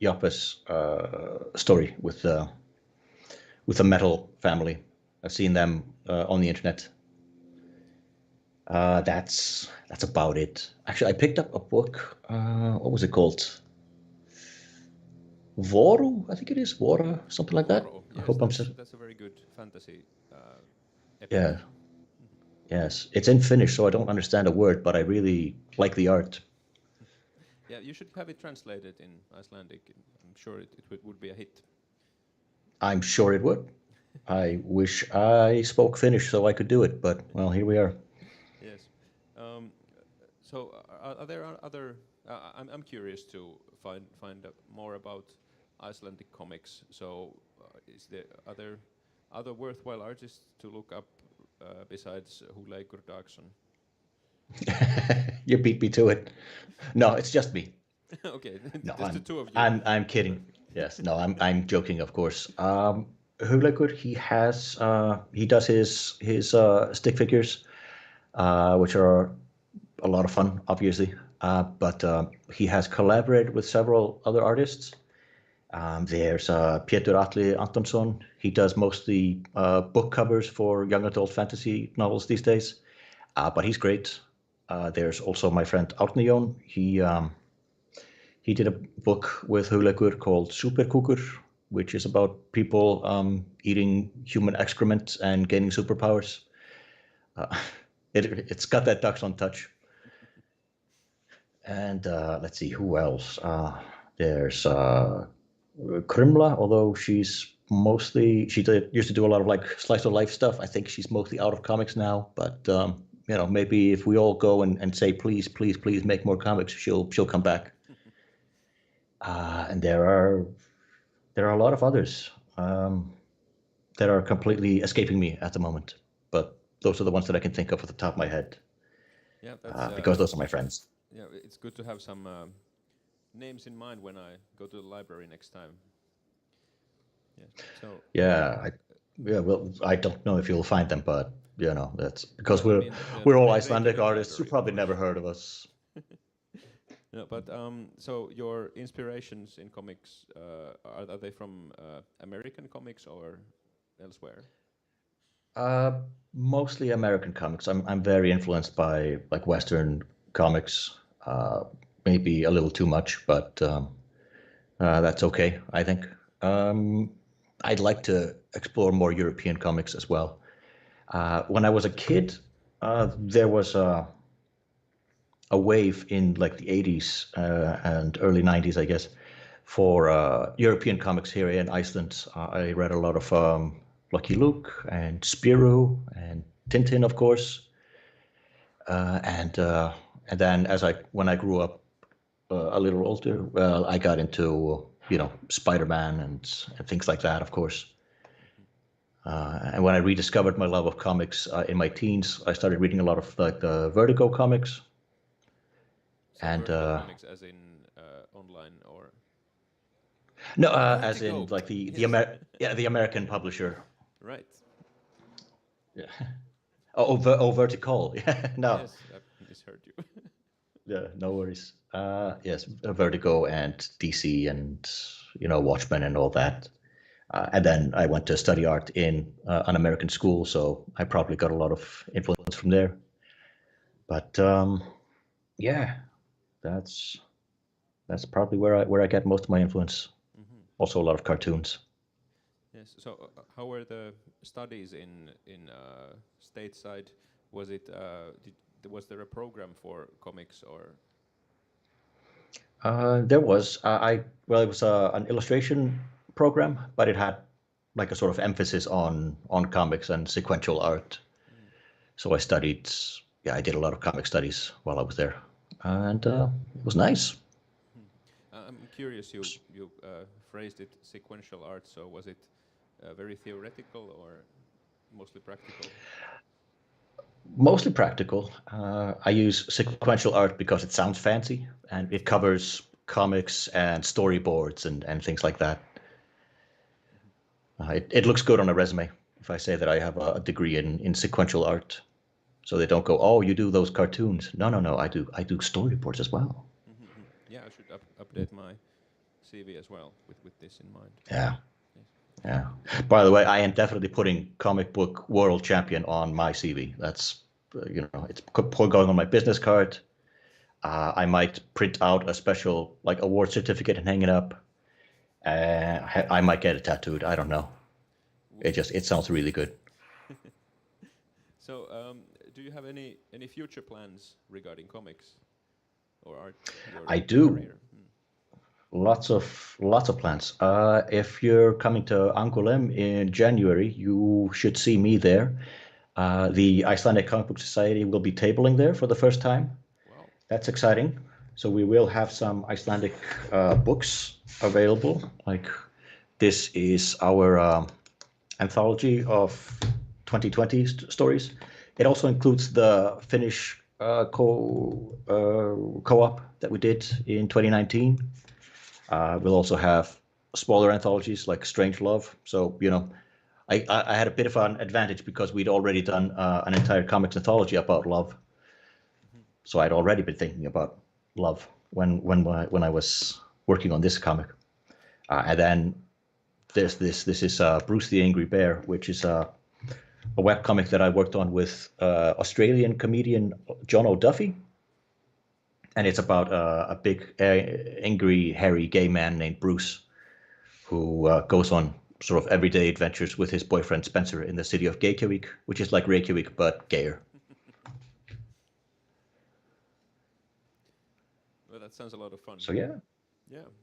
Joppa's story with the metal family. I've seen them on the internet. That's about it. Actually, I picked up a book. What was it called? Voru, I think it is. Vora, something like that. Yes, I hope that's a very good fantasy epic. Yeah. Yes, it's in Finnish, so I don't understand a word, but I really like the art. Yeah, you should have it translated in Icelandic. I'm sure it would be a hit. I'm sure it would. I wish I spoke Finnish so I could do it, but well, here we are. Yes. So, are there other? I'm curious to find out more about Icelandic comics. So, is there other worthwhile artists to look up besides Hugleikur Dagsson? You beat me to it. No, it's just me. Okay, No, just the two of you. I'm kidding. Yes, no, I'm joking, of course. Hugleikur, he does his stick figures, which are a lot of fun, obviously. But he has collaborated with several other artists. There's Pétur Atli Antonsson. He does mostly book covers for young adult fantasy novels these days, but he's great. There's also my friend Árni Jón. He did a book with Hugleikur called Superkúkur, which is about people eating human excrement and gaining superpowers. It's got that Dagsson touch. And let's see, who else? There's Krimla, although she used to do a lot of like slice of life stuff. I think she's mostly out of comics now, but maybe if we all go and say please make more comics, she'll come back. And there are a lot of others that are completely escaping me at the moment, but those are the ones that I can think of at the top of my head. Yeah, that's, because those are my friends. Yeah, it's good to have some names in mind when I go to the library next time. Yeah. So. Well, I don't know if you'll find them, but that's because we're all Icelandic artists. You probably never heard of us. No, but so your inspirations in comics are they from American comics or elsewhere? Mostly American comics. I'm very influenced by like Western comics. Maybe a little too much, but that's okay, I think. I'd like to explore more European comics as well. When I was a kid, there was a wave in like the 80s and early 90s, I guess, for European comics here in Iceland. I read a lot of Lucky Luke and Spirou and Tintin, of course. And then when I grew up a little older, well, I got into Spider-Man and things like that, of course. And when I rediscovered my love of comics in my teens, I started reading a lot of like the Vertigo comics. So and Vertigo comics, as in online or? No, as in like the American publisher. Right. Yeah. Oh, Vertical. Yeah. No. Yes, I misheard you. Yeah, no worries. Yes, Vertigo and DC and Watchmen and all that. And then I went to study art in an American school, so I probably got a lot of influence from there. But yeah, that's probably where I get most of my influence. Also a lot of cartoons. Yes. So, how were the studies in stateside? Was it was there a program for comics or? There was it was an illustration program, but it had like a sort of emphasis on comics and sequential art. So I studied. Yeah, I did a lot of comic studies while I was there, and it was nice. I'm curious. You phrased it sequential art. So was it very theoretical or mostly practical? Mostly practical. I use sequential art because it sounds fancy and it covers comics and storyboards and things like that. It looks good on a resume if I say that I have a degree in sequential art. So they don't go, oh, you do those cartoons. No. I do storyboards as well. Yeah, I should update my CV as well with this in mind. Yeah. Yeah. By the way, I am definitely putting comic book world champion on my CV. That's, it's going on my business card. I might print out a special like award certificate and hang it up. I might get it tattooed. I don't know. It sounds really good. So, do you have any future plans regarding comics or art? I do. Career? Lots of plans. If you're coming to Angoulême in January, you should see me there. The Icelandic Comic Book Society will be tabling there for the first time. Wow. That's exciting. So we will have some Icelandic books available. Like this is our anthology of 2020 stories. It also includes the Finnish co-op that we did in 2019. We'll also have smaller anthologies like Strange Love. So, I had a bit of an advantage because we'd already done an entire comics anthology about love. So I'd already been thinking about love when I was working on this comic. And then there's this is Bruce the Angry Bear, which is a webcomic that I worked on with Australian comedian John O'Duffy. And it's about a big, angry, hairy gay man named Bruce who goes on sort of everyday adventures with his boyfriend Spencer in the city of Reykjavik, which is like Reykjavik but gayer. Well, that sounds a lot of fun. So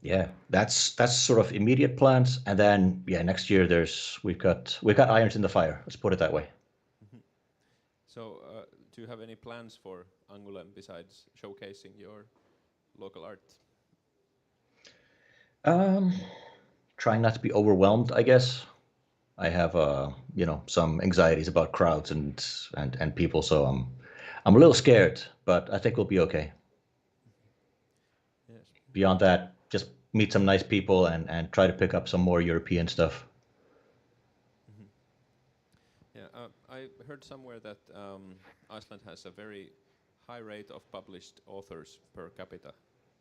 yeah, that's sort of immediate plans, and then next year we've got irons in the fire. Let's put it that way. So, do you have any plans for Angoulême besides showcasing your local art? Trying not to be overwhelmed, I guess. I have some anxieties about crowds and people, so I'm a little scared, but I think we'll be okay. Yes. Beyond that, just meet some nice people and try to pick up some more European stuff. Yeah, I heard somewhere that Iceland has a very high rate of published authors per capita.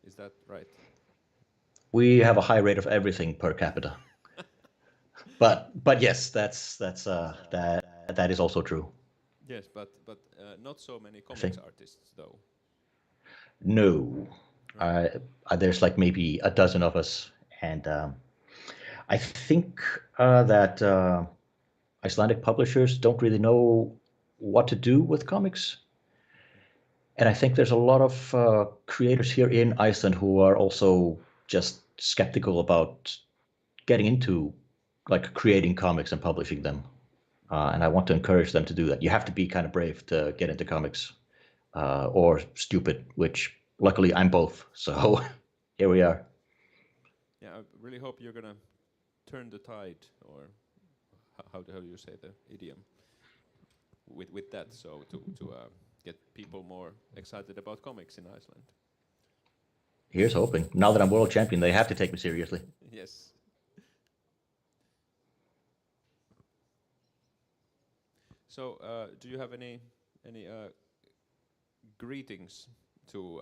Is that right? We have a high rate of everything per capita. but yes, that is also true. Yes, but not so many comics artists though. No, there's like maybe a dozen of us, and I think that Icelandic publishers don't really know what to do with comics. And I think there's a lot of creators here in Iceland who are also just skeptical about getting into like creating comics and publishing them. And I want to encourage them to do that. You have to be kind of brave to get into comics or stupid, which luckily I'm both. So here we are. Yeah, I really hope you're going to turn the tide, or how do you say the idiom with that, so to get people more excited about comics in Iceland. Here's hoping. Now that I'm world champion, they have to take me seriously. Yes. So, do you have any greetings to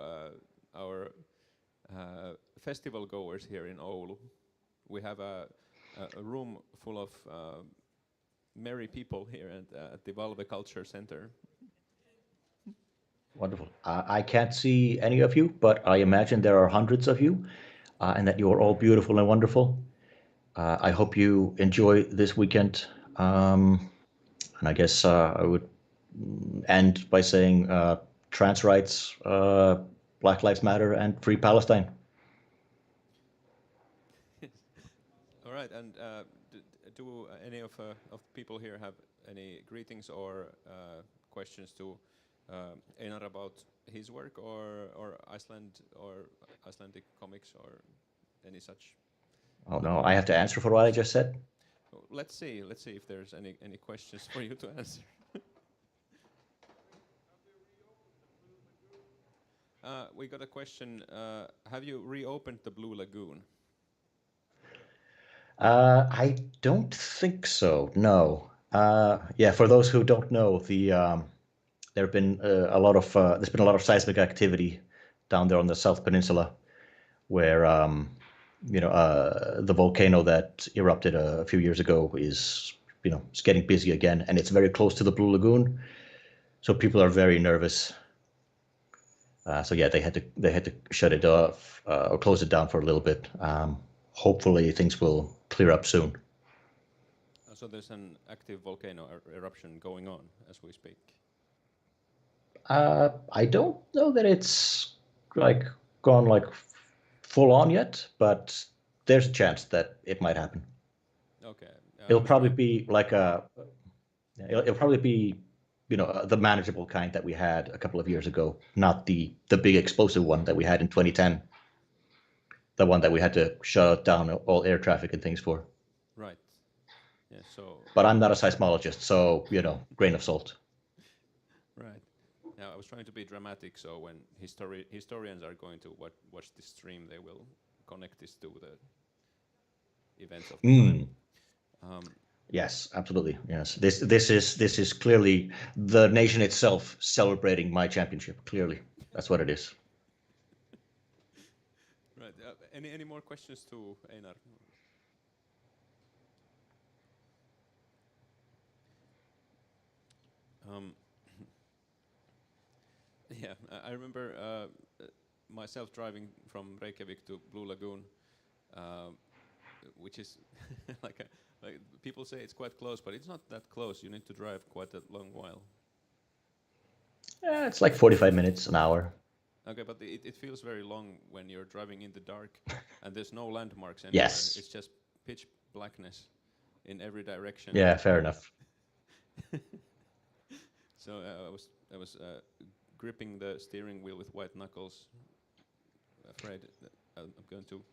our festival goers here in Oulu? We have a a room full of merry people here at the Valve Culture Center. Wonderful. I can't see any of you, but I imagine there are hundreds of you, and that you are all beautiful and wonderful. I hope you enjoy this weekend. And I guess I would end by saying trans rights, Black Lives Matter, and Free Palestine. All right, and do any of people here have any greetings or questions to Einar about his work or Iceland or Icelandic comics or any such? Oh no, I have to answer for what I just said. Let's see if there's any questions for you to answer. We got a question. Have you reopened the Blue Lagoon? I don't think so. No. Yeah, for those who don't know, there have been there's been a lot of seismic activity down there on the South Peninsula, where the volcano that erupted a few years ago is it's getting busy again, and it's very close to the Blue Lagoon, so people are very nervous. So yeah, they had to shut it off or close it down for a little bit. Hopefully things will clear up soon. So there's an active volcano eruption going on as we speak. I don't know that it's gone full on yet, but there's a chance that it might happen. Okay. It'll probably be it'll probably be the manageable kind that we had a couple of years ago, not the big explosive one that we had in 2010. The one that we had to shut down all air traffic and things for. Right. Yeah. So. But I'm not a seismologist, so grain of salt. Right. Now I was trying to be dramatic, so when historians are going to watch this stream, they will connect this to the events of the time. Yes, absolutely. Yes, this is clearly the nation itself celebrating my championship. Clearly, that's what it is. Right. Any more questions to Einar? Yeah, I remember myself driving from Reykjavik to Blue Lagoon, which is like people say it's quite close, but it's not that close. You need to drive quite a long while. It's like 45 minutes, an hour. Okay, but it feels very long when you're driving in the dark and there's no landmarks anywhere. Yes. It's just pitch blackness in every direction. Yeah, fair enough. So I was gripping the steering wheel with white knuckles, afraid that I'm going to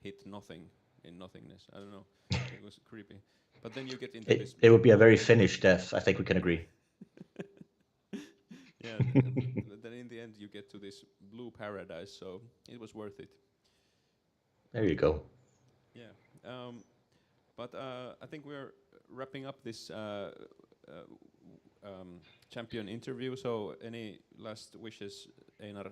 hit nothing in nothingness. I don't know. It was creepy. But then you get into this. It would be a very Finnish death. I think we can agree. Yeah. Then in the end you get to this blue paradise, so it was worth it. There you go. Yeah. But I think we're wrapping up this champion interview. So any last wishes, Einar?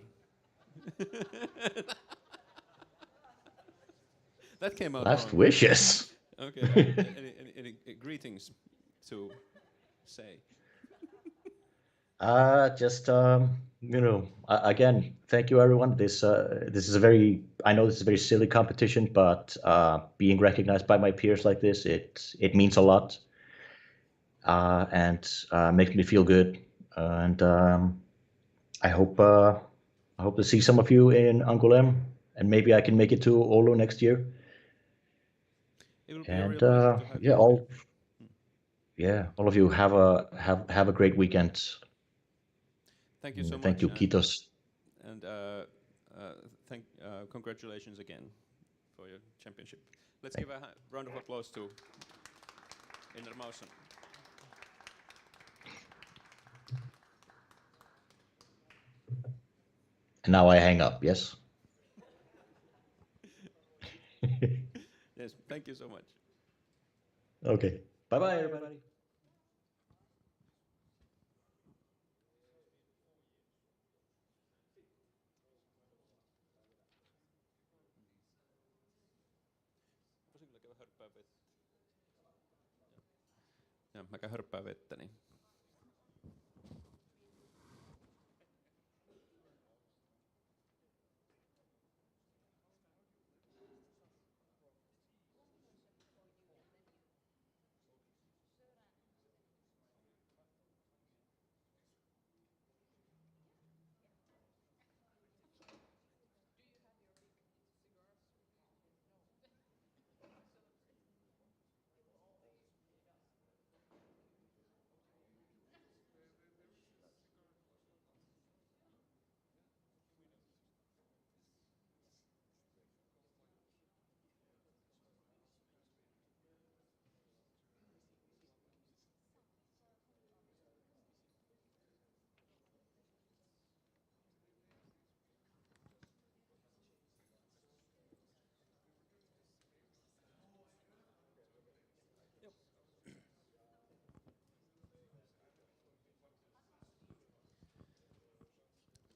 That came out Last wrong. wishes. Okay. any greetings to say? Just again, thank you everyone. This is I know this is a very silly competition, but being recognized by my peers like this, it means a lot, and makes me feel good. And I hope to see some of you in Angoulême, and maybe I can make it to Oulu next year. It will be a real pleasure to have you. All of you have a great weekend. Thank you so much. Thank you, Kitos. And congratulations again for your championship. Let's give a round of applause to Einar Mauson. And now I hang up, yes? Yes, thank you so much. Okay. Bye-bye, everybody. Voisinko käydä hörppää Ja, mä käyn hörppää vettä, niin.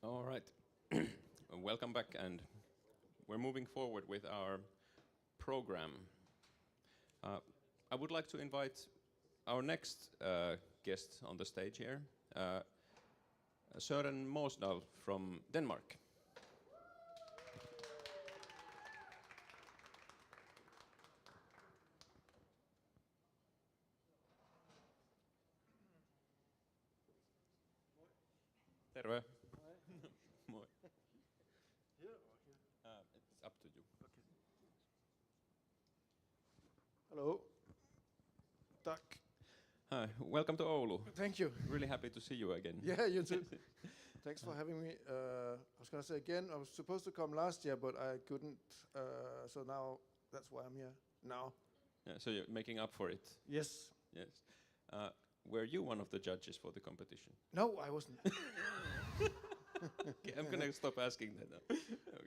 All right. Welcome back, and we're moving forward with our program. I would like to invite our next guest on the stage here, Søren Mosdal from Denmark. Terve. Moi. It's up to you. Hello. Tak. Hi, welcome to Oulu. Thank you. Really happy to see you again. Yeah, you too. Thanks for having me. I was going to say again, I was supposed to come last year, but I couldn't. So now that's why I'm here now. Yeah, so you're making up for it. Yes. Yes. Were you one of the judges for the competition? No, I wasn't. Okay, I'm gonna stop asking that now.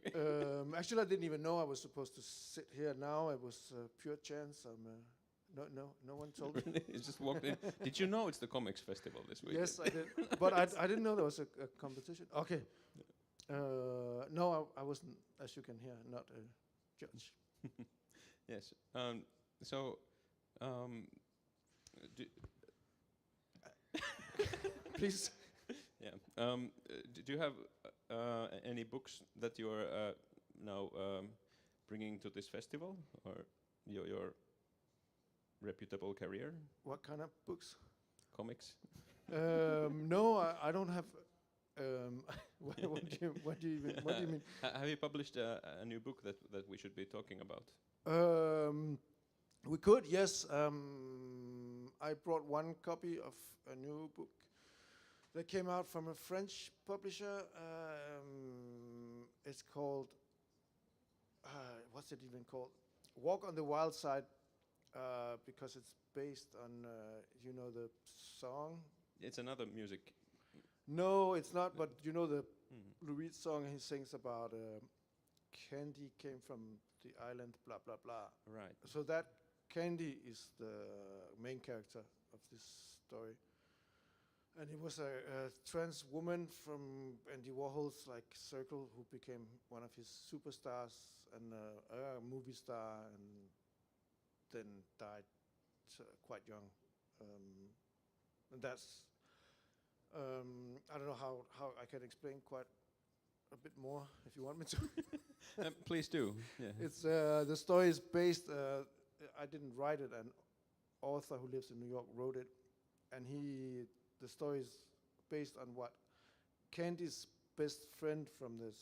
Okay. Actually, I didn't even know I was supposed to sit here now. It was pure chance. No one told me. You just walked in. Did you know it's the Comics Festival this week? Yes, I did. But I didn't know there was a competition. Okay. No, I wasn't, as you can hear, not a judge. Yes. So, Please. yeah. Do you have any books that you're now bringing to this festival, or your reputable career? What kind of books? Comics? No, I don't have. What do you mean? Have you published a new book that we should be talking about? We could, yes. I brought one copy of a new book that came out from a French publisher. It's called, what's it even called? Walk on the Wild Side, because it's based on, the song? It's another music. No, it's not, but you know the Lou Reed song he sings about Candy came from the island, blah, blah, blah. Right. So that Candy is the main character of this story. And it was a trans woman from Andy Warhol's circle who became one of his superstars and a movie star, and then died quite young. And that's I don't know how I can explain quite a bit more if you want me to. Please do. Yeah. It's the story is based. I didn't write it. An author who lives in New York wrote it, and the story is based on what Candy's best friend from the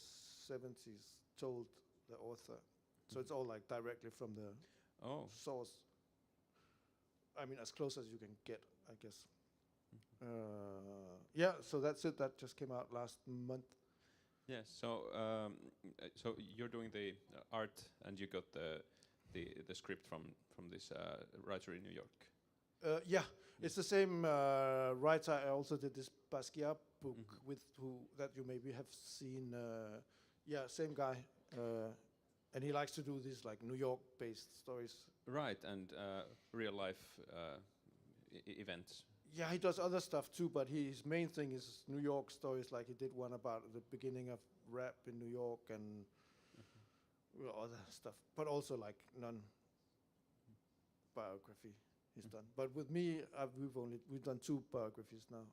70s told the author. So it's all directly from the source. I mean, as close as you can get, I guess. Yeah, so that's it. That just came out last month. Yes. So, so you're doing the art, and you got the script from this writer in New York. Yeah, it's the same writer. I also did this Basquiat book with that you maybe have seen. Yeah, same guy, and he likes to do these New York-based stories. Right, and real life events. Yeah, he does other stuff too, but his main thing is New York stories. Like he did one about the beginning of rap in New York and other stuff, but also biography he's done. But with me, we've done 2 biographies now,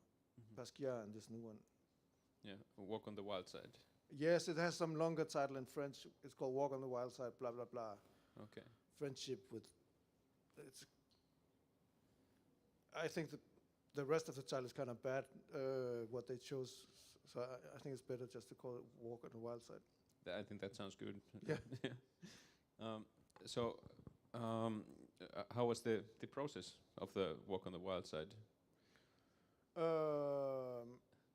Basquiat and this new one. Yeah, Walk on the Wild Side. Yes, it has some longer title in French. It's called Walk on the Wild Side, blah blah blah. Okay. Friendship with. I think the rest of the title is kind of bad. What they chose, so I think it's better just to call it Walk on the Wild Side. I think that sounds good. Yeah. So, how was the process of the Walk on the Wild Side?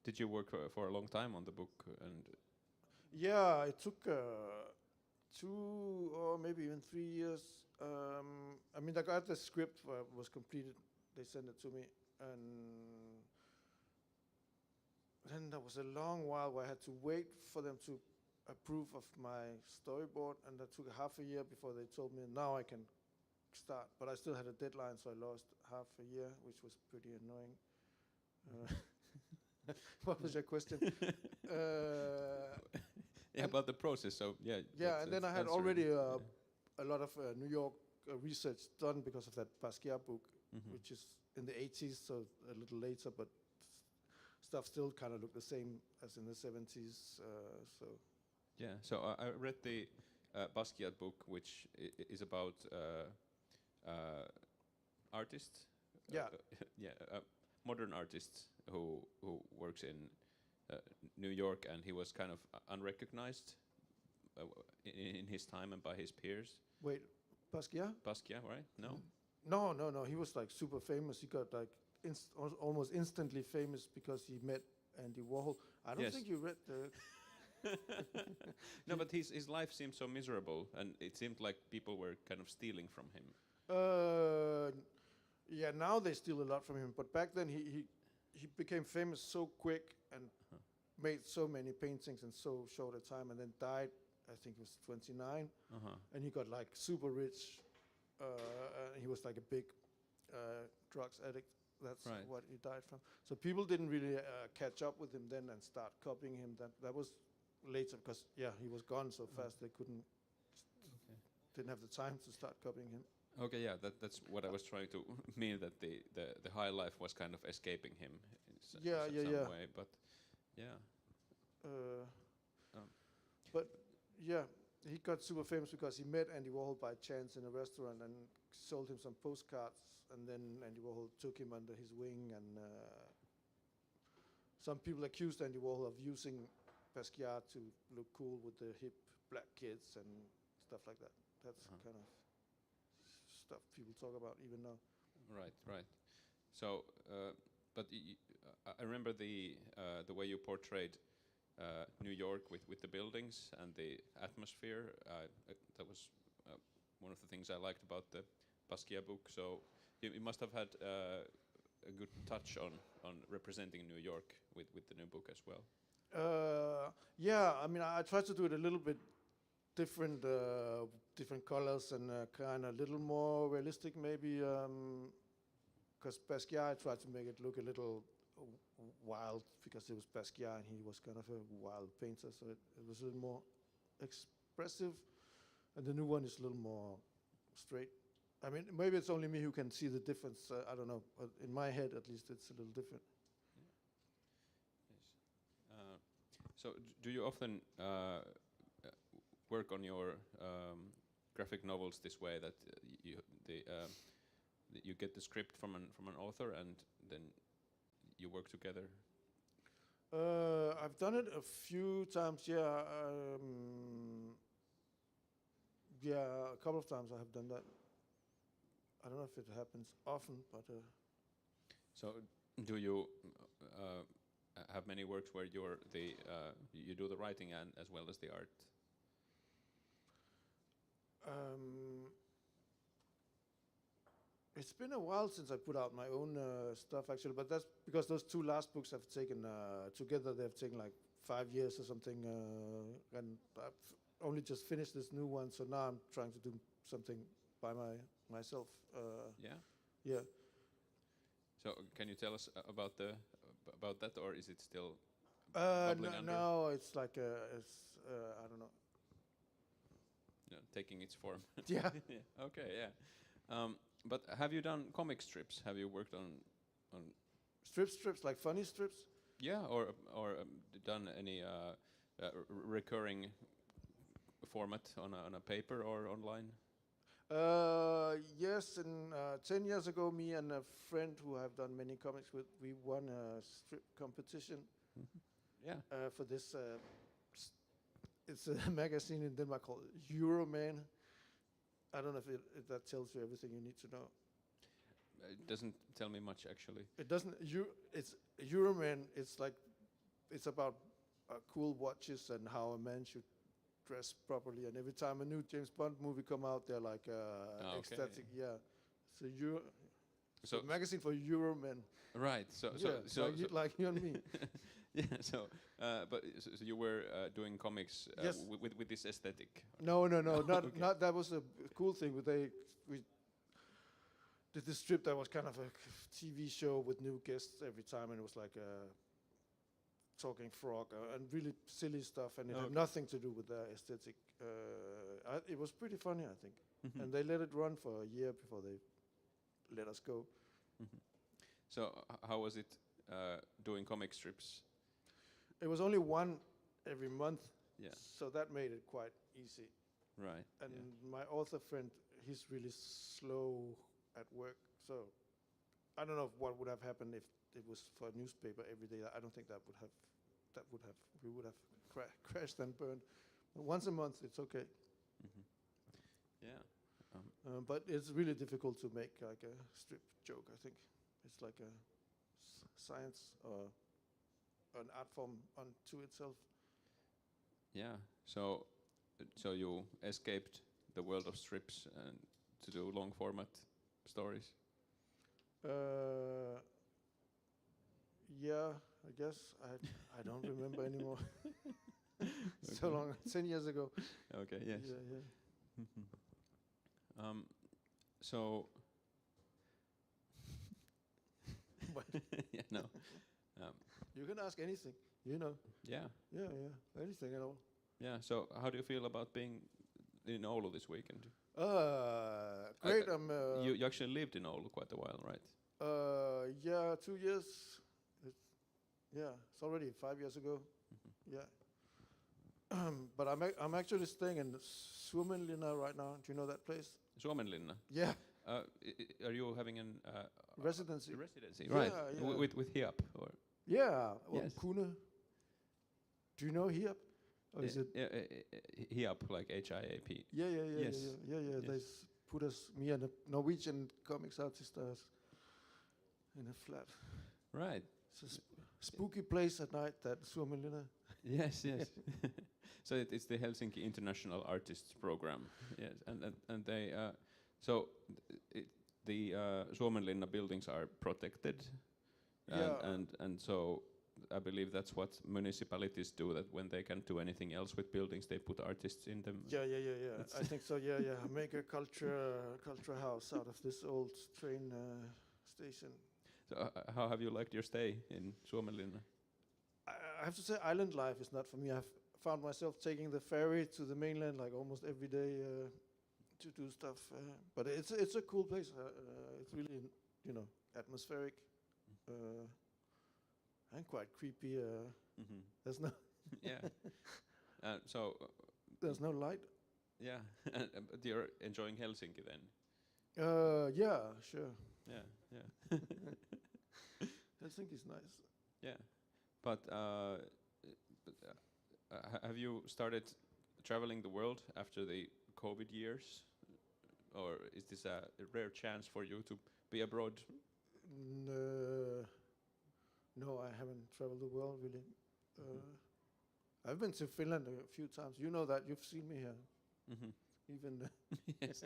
Did you work for a long time on the book? And yeah, it took 2 or maybe even 3 years. I mean, I got the script was completed. They sent it to me, and then there was a long while where I had to wait for them to approve of my storyboard, and that took half a year before they told me now I can start. But I still had a deadline, so I lost half a year, which was pretty annoying. What was your question? Yeah, about the process. So yeah. Yeah, and then I had already a lot of New York research done because of that Basquiat book, which is in the 80s, so a little later, but stuff still kind of looked the same as in the 70s. So yeah, so I read the Basquiat book, which is about artists. Yeah. Modern artists who works in New York, and he was kind of unrecognized in his time and by his peers. Wait, Basquiat? Basquiat, right? No. No. He was like super famous. He got like almost instantly famous because he met Andy Warhol. I don't think you read the. No, but his life seemed so miserable, and it seemed like people were kind of stealing from him. Yeah, now they steal a lot from him, but back then he became famous so quick and made so many paintings in so short a time, and then died. I think he was 29, and he got like super rich. He was like a big drugs addict. That's what he died from. So people didn't really catch up with him then and start copying him. That was later because he was gone so fast they didn't have the time to start copying him. Okay, yeah, that's what I was trying to mean, that the high life was kind of escaping him in some way, but yeah. But yeah, he got super famous because he met Andy Warhol by chance in a restaurant and sold him some postcards, and then Andy Warhol took him under his wing, and some people accused Andy Warhol of using Basquiat to look cool with the hip black kids and stuff like that. That's kind of stuff people talk about even now. Right. So, but I remember the way you portrayed New York with the buildings and the atmosphere. That was one of the things I liked about the Basquiat book. So you must have had a good touch on representing New York with the new book as well. Yeah, I mean, I tried to do it a little bit different colors and kind of a little more realistic, maybe. Because Basquiat, I tried to make it look a little wild because it was Basquiat and he was kind of a wild painter, so it was a little more expressive, and the new one is a little more straight. I mean, maybe it's only me who can see the difference. I don't know. In my head, at least, it's a little different. Yes. So, do you often work on your graphic novels this way, that you get the script from an author and then you work together? I've done it a few times. Yeah, a couple of times I have done that. I don't know if it happens often, but. So, do you have many works where you do the writing and as well as the art? It's been a while since I put out my own stuff, actually, but that's because those 2 last books have taken together. They've taken like 5 years or something, and I've only just finished this new one. So now I'm trying to do something by myself. Yeah. So can you tell us about that, or is it still bubbling under? No, it's like I don't know. Taking its form. Yeah. Okay. Yeah. But have you done comic strips? Have you worked on Strips like funny strips. yeah, or done any recurring format on a paper or online? Yes, and 10 years ago, me and a friend who I've done many comics with, we won a strip competition Yeah. for this. It's a magazine in Denmark called Euroman. I don't know if that tells you everything you need to know. It doesn't tell me much actually. It doesn't. It's Euroman. It's about cool watches and how a man should dress properly. And every time a new James Bond movie come out, they're like Okay. ecstatic. Yeah. So So magazine for Euromen. right. So Yeah, like you and me. yeah. So so you were doing comics Yes. with this aesthetic. No, not Okay. not. That was a cool thing. We did this strip that was kind of a TV show with new guests every time, and it was like a talking frog and really silly stuff, and it had Okay. nothing to do with the aesthetic. It was pretty funny, I think, and they let it run for a year before they let us go. So how was it doing comic strips? It was only one every month, Yeah. so that made it quite easy. Right. And yeah. my author friend, he's really slow at work, so I don't know what would have happened if it was for a newspaper every day. I don't think we would have crashed and burned. But once a month, it's okay. Yeah. But it's really difficult to make like a strip joke. I think it's like a science or an art form unto itself. Yeah. So you escaped the world of strips and to do long format stories. Yeah, I guess I don't remember anymore. So long, 10 years ago. Okay. Yes. Yeah. So. What? Yeah. No. You can ask anything, you know. Yeah. Yeah, anything at all. Yeah. So how do you feel about being in Oulu this weekend? Great. You actually lived in Oulu quite a while, right? Yeah, 2 years. It's already 5 years ago. Yeah. But I'm actually staying in Suomenlinna right now. Do you know that place? Suomenlinna. Yeah. Are you having an Residency. residency? Yeah, Right. yeah. With HIAP or? Yeah. Yes. Kune. Do you know HIAP? Or is it? HIAP, like HIAP. Yeah. Yes. Yeah. Yes. They put us, me and a Norwegian comics artist, in a flat. Right. It's a spooky place at night, that Suomenlinna. Yes. So it's the Helsinki International Artists Program. Yes, and they the Suomenlinna buildings are protected. And so I believe that's what municipalities do. That when they can't do anything else with buildings, they put artists in them. Yeah. I think so. Yeah. Make a culture house out of this old train station. So how have you liked your stay in Suomenlinna? I have to say, island life is not for me. I've found myself taking the ferry to the mainland like almost every day to do stuff. But it's a cool place. It's really, atmospheric and quite creepy. There's no Yeah. there's no light. Yeah. But you're enjoying Helsinki then? Yeah, sure. Yeah. Helsinki's nice. Yeah. But have you started traveling the world after the COVID years? Or is this a rare chance for you to be abroad? No, I haven't traveled the world really. I've been to Finland a few times. You know that. You've seen me here. Even Yes.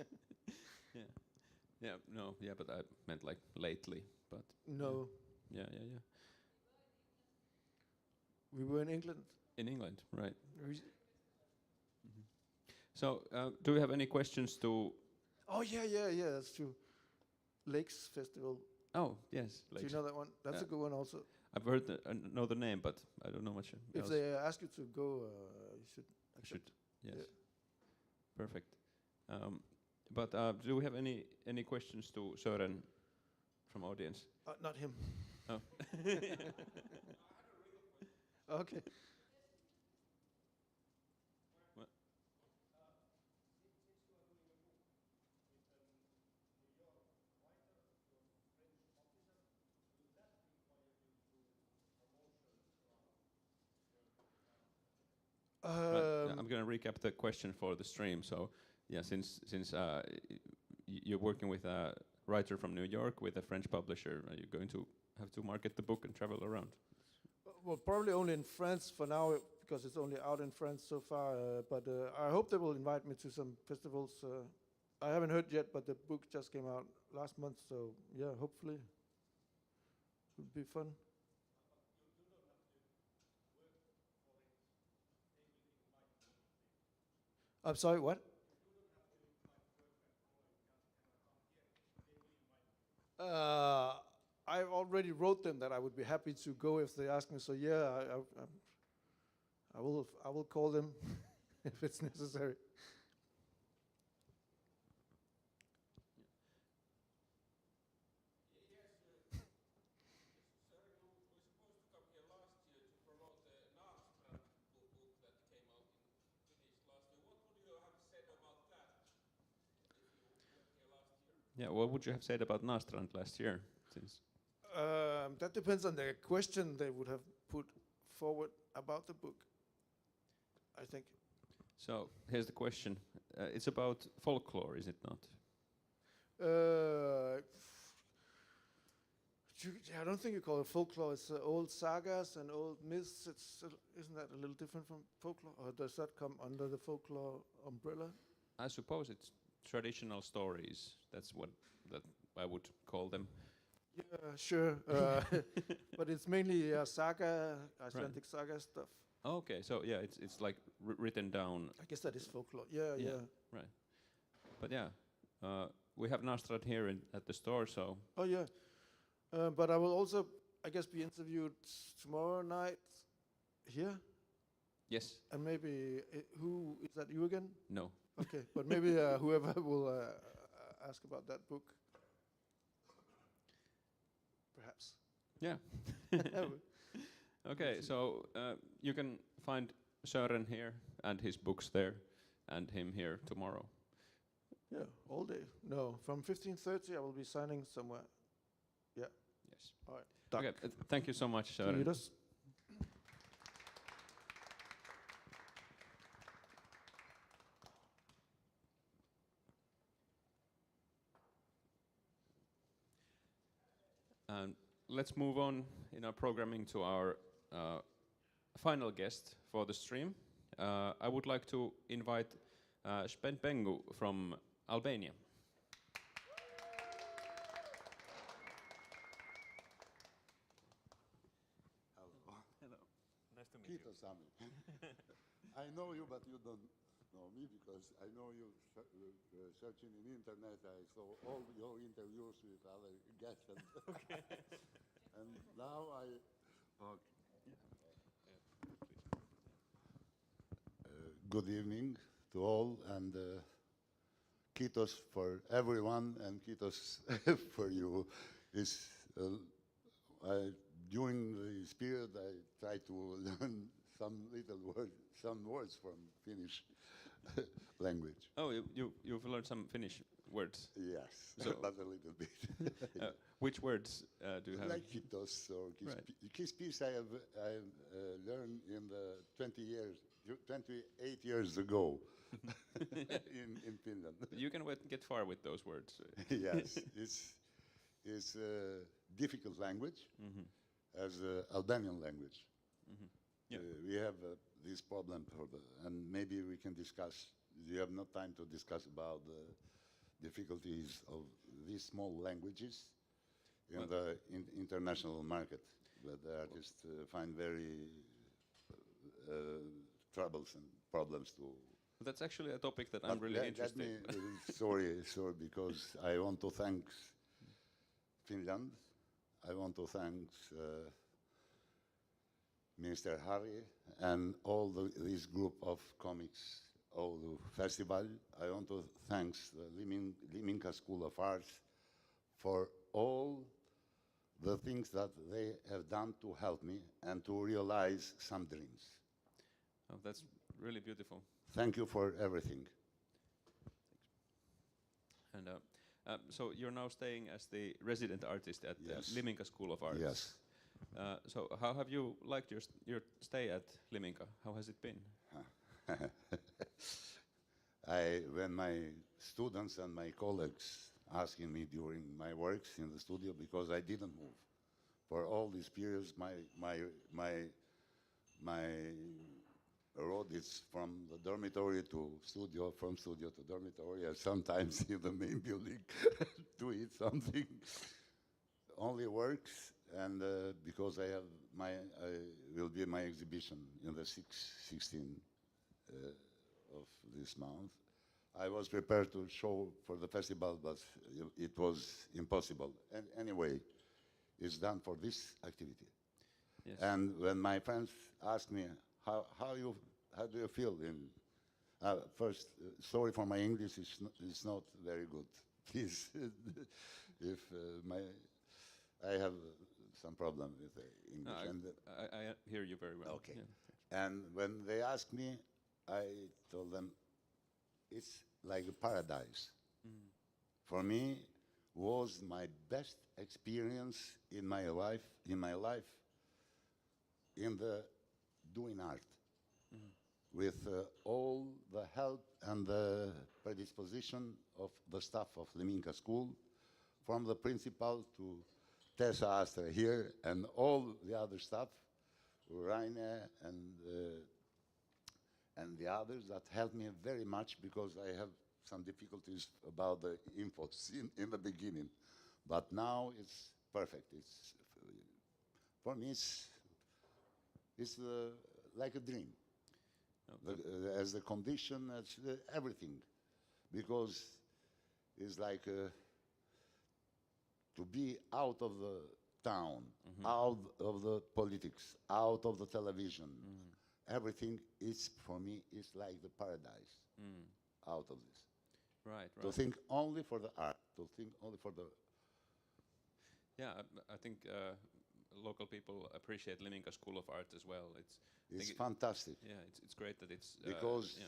Yeah, but I meant like lately. But no. Yeah. We were in England. In England, right? So, do we have any questions to? Oh yeah. That's true. Lakes Festival. Oh yes, Do you know that one? That's a good one also. I've heard know the name, but I don't know much. If else. they ask you to go, you should. I should. Yes. Yeah. Perfect. But do we have any questions to Søren from audience? Not him. Oh. Okay. What? I'm going to recap the question for the stream. So, yeah, since you're working with a writer from New York with a French publisher, are you going to have to market the book and travel around? Well, probably only in France for now, because it's only out in France so far. But I hope they will invite me to some festivals. I haven't heard yet, but the book just came out last month. So yeah, hopefully it would be fun. I'm sorry, what? I already wrote them that I would be happy to go if they ask me. So yeah, I will call them if it's necessary. Yeah, what would you have said about Nastrand last year? Since That depends on the question they would have put forward about the book, I think. so, here's the question. It's about folklore, is it not? I don't think you call it folklore. It's old sagas and old myths. Isn't that a little different from folklore? Or does that come under the folklore umbrella? I suppose it's traditional stories. That's what I would call them. Yeah, sure. But it's mainly saga, Icelandic saga stuff. Okay, so yeah, it's like written down. I guess that is folklore. Yeah. Right. But yeah, we have Nastrand here at the store, so. Oh yeah. But I will also, I guess, be interviewed tomorrow night here. Yes. And maybe, who, is that you again? No. Okay, but maybe whoever will ask about that book. Perhaps. Yeah. Okay, so you can find Søren here and his books there and him here tomorrow. Yeah, all day. No, from 15:30 I will be signing somewhere. Yeah. Yes. All right. Okay, thank you so much, Søren. Kiitos. And let's move on in our programming to our final guest for the stream. I would like to invite Shpend Bengu from Albania. Hello. Hello. Nice to meet Kiitos, Sami. I know you, but you don't know me because I know you searching in internet. I saw all your interviews with other guests. And, and now I... Okay. Good evening to all, and kiitos for everyone, and kiitos for you. During this period, I try to learn some words from Finnish language. Oh, you've learned some Finnish words. Yes, So- but a little bit. Which words do you have? Like kiitos or kiss I have learned in the 28 years ago in Finland. You can get far with those words. Yes, it's a difficult language as Albanian language. Yeah. We have this problem and maybe we can discuss. You have no time to discuss about the difficulties of these small languages in the international market, but the artists find very troubles and problems to. That's actually a topic that I'm really interested in. Sorry, because I want to thank Finland. I want to thank Minister Harry and all this group of comics Oulu Festival. I want to thank the Liminka School of Arts for all the things that they have done to help me and to realize some dreams. Oh, that's really beautiful. Thank you for everything. And so you're now staying as the resident artist at Yes. the Liminka School of Arts. Yes. So how have you liked your stay at Liminka? How has it been? When my students and my colleagues asking me during my works in the studio, because I didn't move for all these periods, my road is from the dormitory to studio, from studio to dormitory, and sometimes in the main building to eat something. Only works, and because I have will be my exhibition in the 16th of this month. I was prepared to show for the festival, but it was impossible. And anyway, it's done for this activity. Yes. And when my friends ask me how do you feel in first, sorry for my English, it's not very good. Please, if I have some problem with English. No, and I hear you very well. Okay. Yeah. And when they ask me, I told them it's like a paradise. For me, was my best experience in my life, in the doing art, with all the help and the predisposition of the staff of Liminka School, from the principal to Tessa Astra here, and all the other staff, Rainer and the others that helped me very much, because I have some difficulties about the infos in the beginning. But now it's perfect. It's, for me, it's like a dream. As the condition, as everything. Because it's like to be out of the town, out of the politics, out of the television. Everything is, for me, is like the paradise out of this. Right. To think only for the art, to think only for the... Yeah, I think local people appreciate Liminka School of Art as well. It's fantastic. Yeah, it's great that it's... because,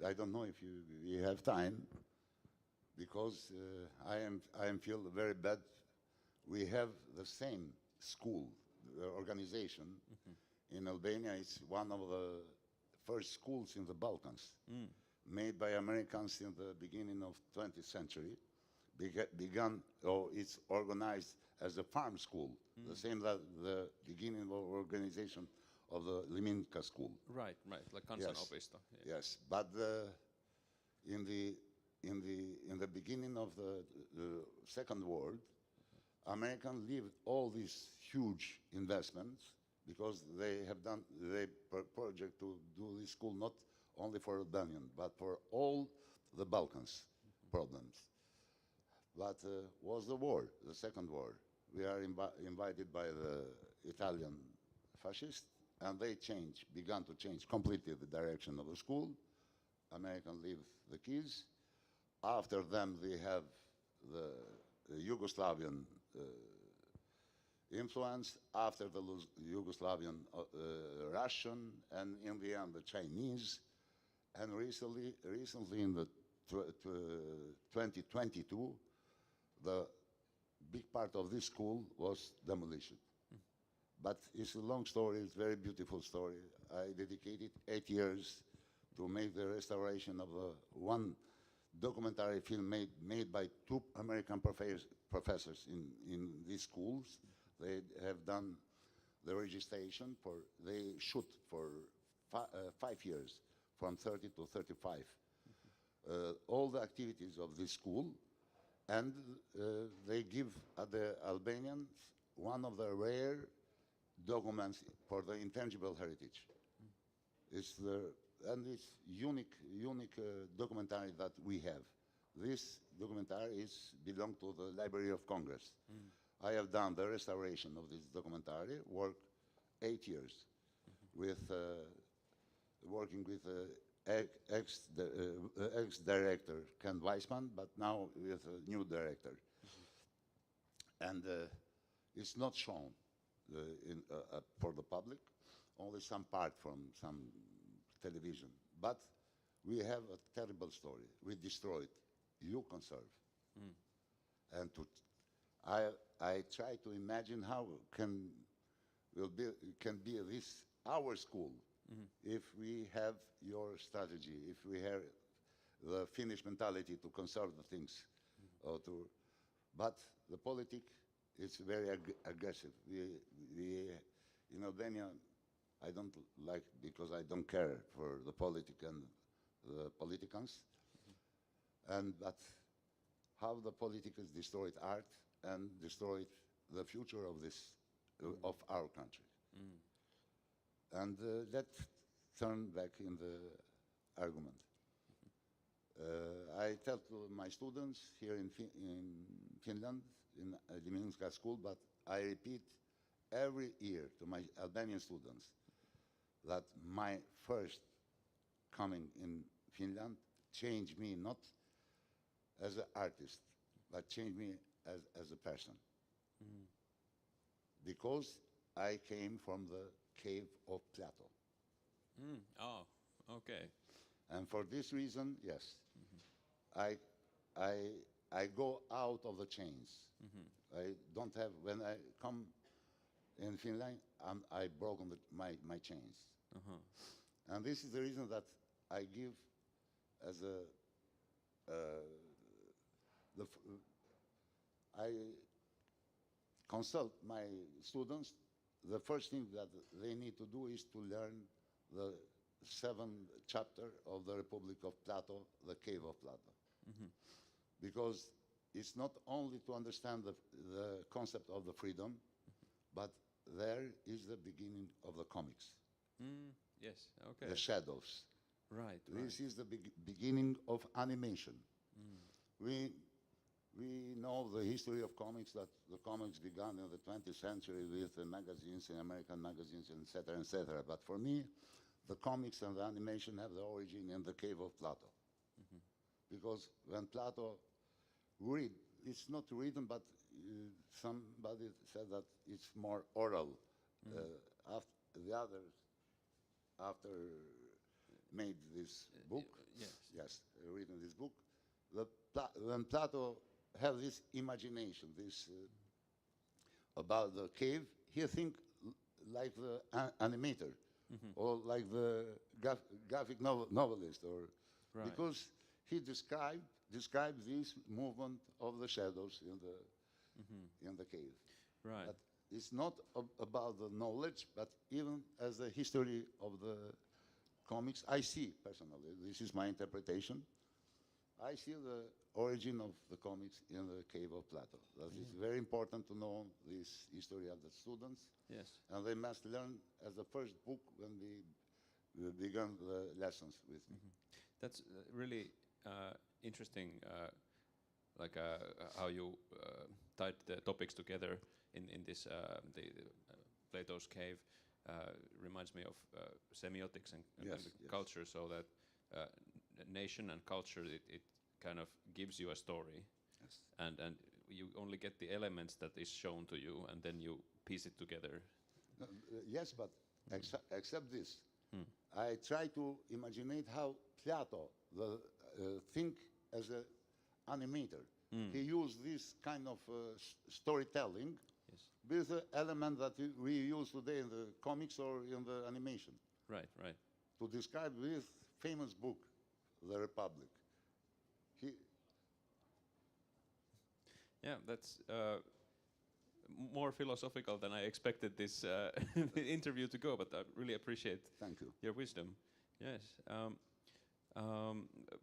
I don't know if you have time, because I am feel very bad. We have the same school, organization. In Albania, it's one of the first schools in the Balkans, made by Americans in the beginning of 20th century. It's organized as a farm school, the same that the beginning of organization of the Liminka School. Right, like kansanopisto. Yes, yes. But in the beginning of the Second World, Americans leave all these huge investments, because they have done the project to do this school not only for Albanian, but for all the Balkans problems. But was the war, the Second War. We are invited by the Italian fascists, and they began to change completely the direction of the school. Americans leave the keys. After them, they have the Yugoslavian influence, after the Yugoslavian, Russian, and in the end the Chinese, and recently in the 2022, the big part of this school was demolished. But it's a long story, it's a very beautiful story. I dedicated 8 years to make the restoration of one documentary film made by 2 American professors in these schools. They have done the registration they shoot for 5 years, from 30 to 35. All the activities of this school, and they give the Albanians one of the rare documents for the intangible heritage. It's unique documentary that we have. This documentary belongs to the Library of Congress. I have done the restoration of this documentary, worked 8 years with working with ex-director Ken Weisman, but now with a new director. And it's not shown for the public, only some part from some television. But we have a terrible story. We destroyed. You conserve. And I try to imagine how can be this our school if we have your strategy, if we have the Finnish mentality to conserve the things, but the politic is very aggressive. We in Albania, I don't like because I don't care for the politic and the politicians, but how the politicians destroyed art and destroyed the future of this of our country. And let's turn back in the argument. I tell to my students here in Finland, in Liminka School, but I repeat every year to my Albanian students that my first coming in Finland changed me not as an artist, but changed me as a person. Because I came from the cave of Plato. Oh, okay. And for this reason, yes, I go out of the chains. I don't have, when I come in Finland, I broke my chains. And this is the reason that I give as I consult my students. The first thing that they need to do is to learn the 7th chapter of the Republic of Plato, the Cave of Plato. Because it's not only to understand the concept of the freedom, but there is the beginning of the comics. Yes, okay. The shadows. Right. This is the beginning of animation. We know the history of comics, that the comics began in the 20th century with the magazines, and American magazines, etc., etc. But for me, the comics and the animation have the origin in the cave of Plato. Because when Plato read, it's not written, but somebody said that it's more oral. After the others, after made this book, yes, written this book, when Plato have this imagination, this about the cave, he think like the animator, or like the graphic novelist, or because he described this movement of the shadows in the cave. Right. But it's not about the knowledge, but even as the history of the comics, I see personally. This is my interpretation. I see the origin of the comics in the cave of Plato. That is very important to know this history of the students. Yes. And they must learn as the first book when we began the lessons with me. That's really interesting, how you tied the topics together in this the Plato's cave. Reminds me of semiotics and culture, so that nation and culture, it kind of gives you a story, and you only get the elements that is shown to you, and then you piece it together. Yes, but except this, I try to imagine how Plato think as an animator. He used this kind of storytelling with the element that we use today in the comics or in the animation. Right. To describe this famous book, The Republic. Yeah, that's more philosophical than I expected this interview to go, but I really appreciate Thank you. your wisdom. Yes.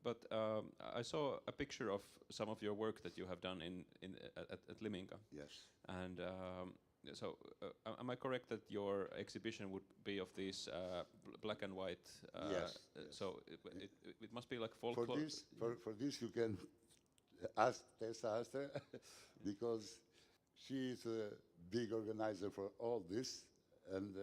But I saw a picture of some of your work that you have done at Liminka. Yes. And so, am I correct that your exhibition would be of these black and white? Yes. So it must be like folklore. For this, you can ask Tessa Aster because she is a big organizer for all this. And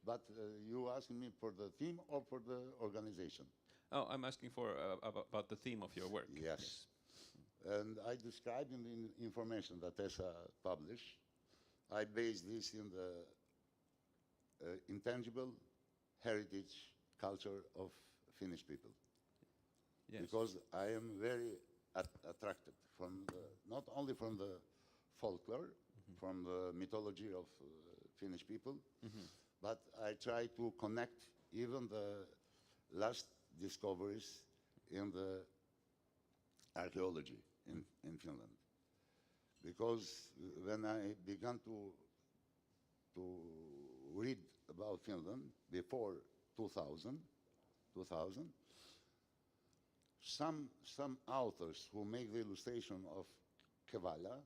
but you asking me for the theme or for the organization? Oh, I'm asking for about the theme of your work. Yes. And I described in the information that Tessa published, I base this in the intangible heritage culture of Finnish people. Yes. Because I am very attracted from not only from the folklore, from the mythology of Finnish people, but I try to connect even the last discoveries in the archaeology in Finland. Because when I began to read about Finland before 2000, some authors who make the illustration of Kevala,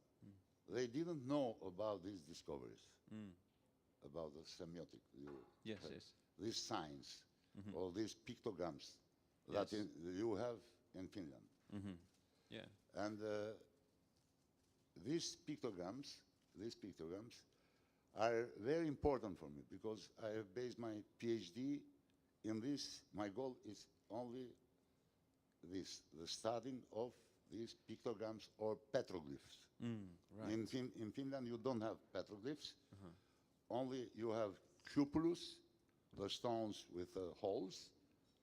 they didn't know about these discoveries, about the semiotic, Yes. these signs, or these pictograms that Yes. you have in Finland. Yeah. And these pictograms are very important for me because I have based my PhD in this. My goal is only this, the studying of these pictograms or petroglyphs. Right. In Finland, you don't have petroglyphs. Only you have cupulus, the stones with holes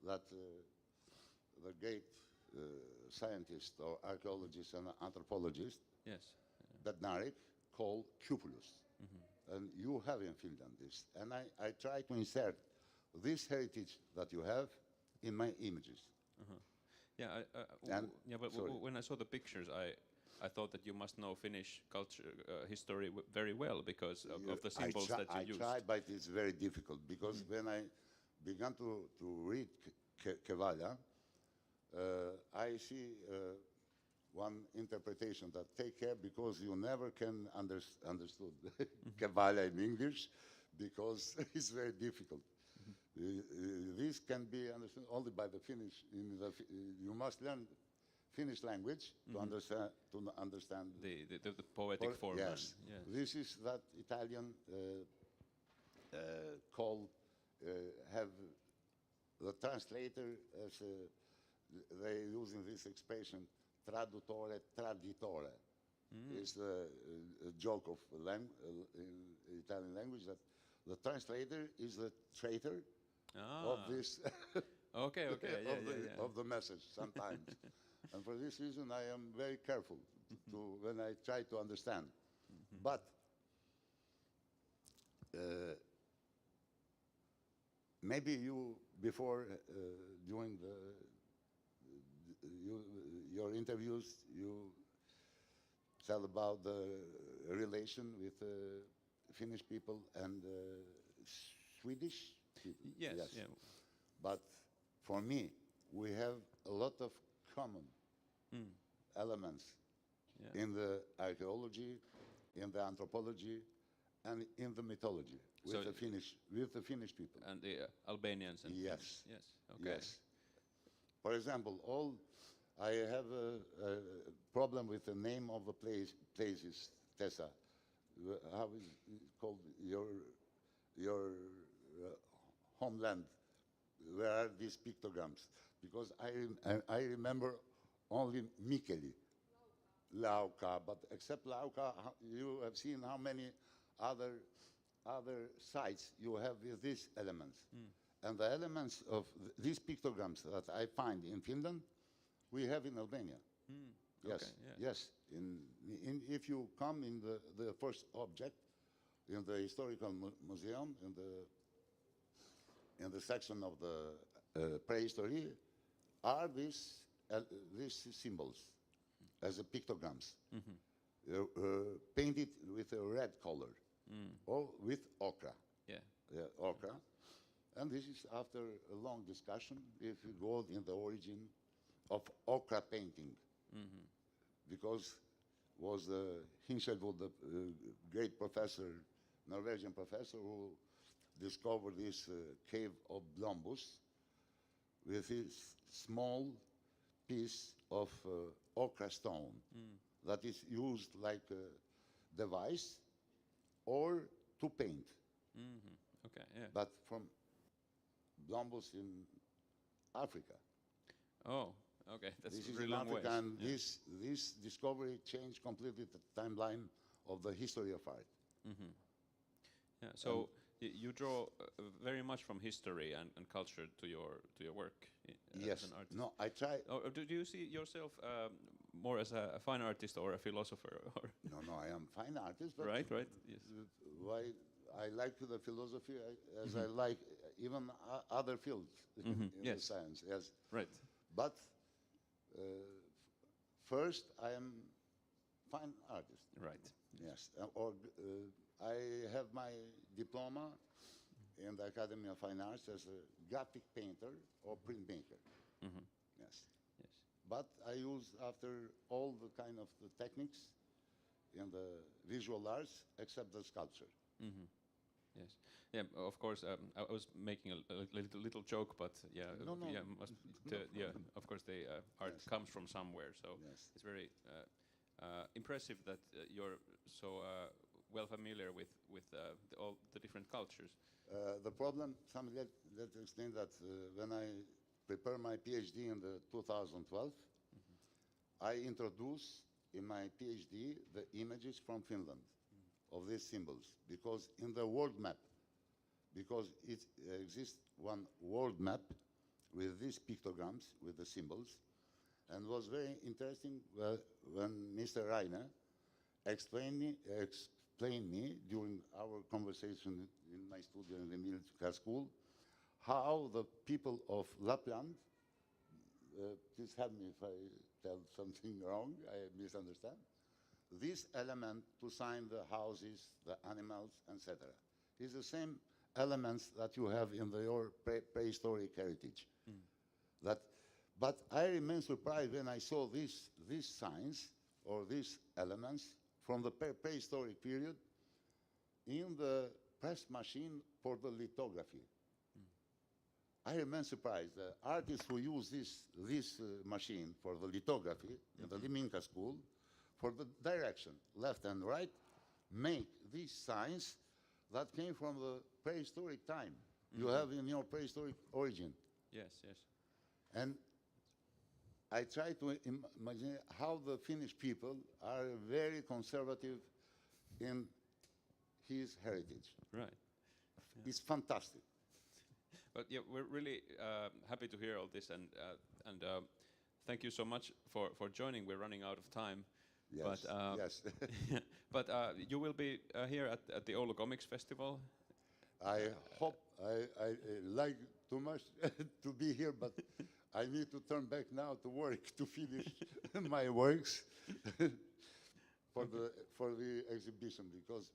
that the great scientists or archaeologists and anthropologists, Yes. Bednarik, call cupulus. And you have in Finland this. And I try to insert this heritage that you have in my images. Yeah. And- But sorry. when I saw the pictures, I thought that you must know Finnish culture history very well because of the symbols that you used. I tried, but it's very difficult because when I began to read Kevala, I see one interpretation that take care because you never can understood Kevala in English because it's very difficult. This can be understood only by the Finnish. You must learn Finnish language to understand The poetic form. Yes. This is that Italian called have the translator as they using this expression traduttore traditore. It's a joke of in Italian language that the translator is the traitor of this Okay. of the message sometimes. And for this reason, I am very careful to when I try to understand. But maybe you before doing your interviews, you tell about the relation with Finnish people and Swedish people. Yes. Yeah. But for me, we have a lot of common elements in the archaeology, in the anthropology, and in the mythology with the Finnish people. And the Albanians and Yes. Finnish. Yes. Okay. Yes. For example, I have a problem with the name of the places, Tessa. How is it called your homeland? Where are these pictograms? Because I remember only Mikkeli, Lauka, but except Lauka, you have seen how many other sites you have with these elements. And the elements of these pictograms that I find in Finland, we have in Albania. Yes, Okay, yeah. yes. If you come in the first object, in the historical museum, in the section of the prehistory, are these symbols as a pictograms, painted with a red color or with ochre. Yeah. Ochre. And this is after a long discussion if you go in the origin of ochre painting, because was Hinshelwood, the great professor, Norwegian professor, who discovered this cave of Blombus with his small piece of ochre stone that is used like a device or to paint. Okay. Yeah. But from Blombus in Africa. Oh, okay, that's This is really in long Africa, ways. and Yeah. this discovery changed completely the timeline of the history of art. Yeah, so you draw very much from history and culture to your work Yes. as an artist. No, I try. Or do you see yourself more as a fine artist or a philosopher? Or No, I am fine artist, but right, yes. why I like the philosophy as I like even other fields in the Yes. science. Yes, Right. but first I am fine artist. Right. Yes, I have my diploma in the Academy of Fine Arts as a graphic painter or printmaker. Yes. Yes. But I use after all the kind of the techniques in the visual arts except the sculpture. Yes. Yeah. Of course. I was making a little joke, but yeah. No. Yeah. Yeah. Of course, the art Yes. comes from somewhere, so Yes. it's very impressive that you're so well familiar with all the different cultures. The problem, let's explain that when I prepared my PhD in the 2012, I introduced in my PhD the images from Finland of these symbols, because in the world map, because it exists one world map with these pictograms, with the symbols, and was very interesting when Mr. Reiner explained me during our conversation in my studio in the Liminka School how the people of Lapland, please help me if I tell something wrong, I misunderstand, this element to sign the houses, the animals, etc. is the same elements that you have in your prehistoric heritage. But I remain surprised when I saw these signs or these elements from the prehistoric period in the press machine for the lithography. I remain surprised. The artists who use this machine for the lithography in the Liminka School, for the direction, left and right, make these signs that came from the prehistoric time. You have in your prehistoric origin. Yes. And I try to imagine how the Finnish people are very conservative in his heritage. Right. It's fantastic. But yeah, we're really happy to hear all this, and thank you so much for joining. We're running out of time. Yes. But, Yes. but you will be here at the Oulu Comics Festival. I hope I like too much to be here, but I need to turn back now to work to finish my works for the exhibition, because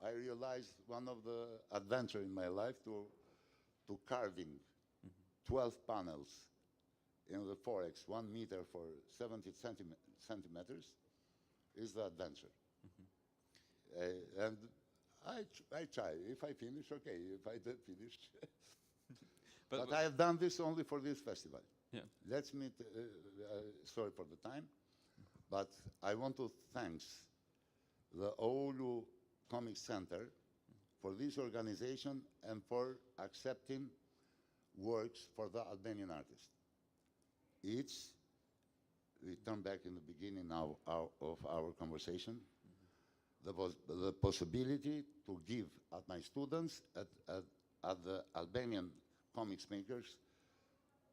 I realized one of the adventure in my life to carving 12 panels in the forex, 1 meter for 70 centimeters, is the adventure. And I try. If I finish, okay. If I don't finish. But I have done this only for this festival. Yeah. Let's meet, sorry for the time, but I want to thank the Oulu Comics Center for this organization and for accepting works for the Albanian artists. We turn back in the beginning of our conversation, the possibility to give at my students, at the Albanian comics makers,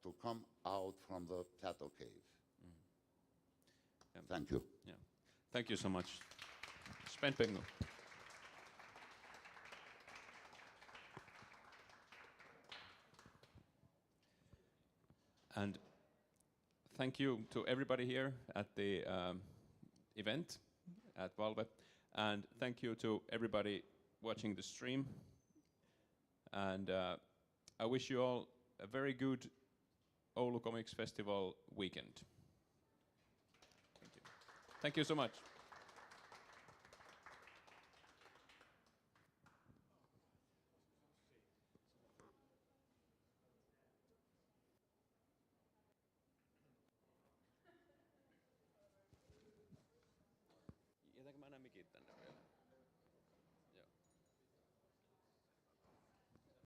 to come out from the Plateau Cave. Yeah. Thank you. Yeah. Thank you so much. Shpend Bengu. And thank you to everybody here at the event at Valve. And thank you to everybody watching the stream. And I wish you all a very good Oulu Comics Festival weekend. Thank you so much.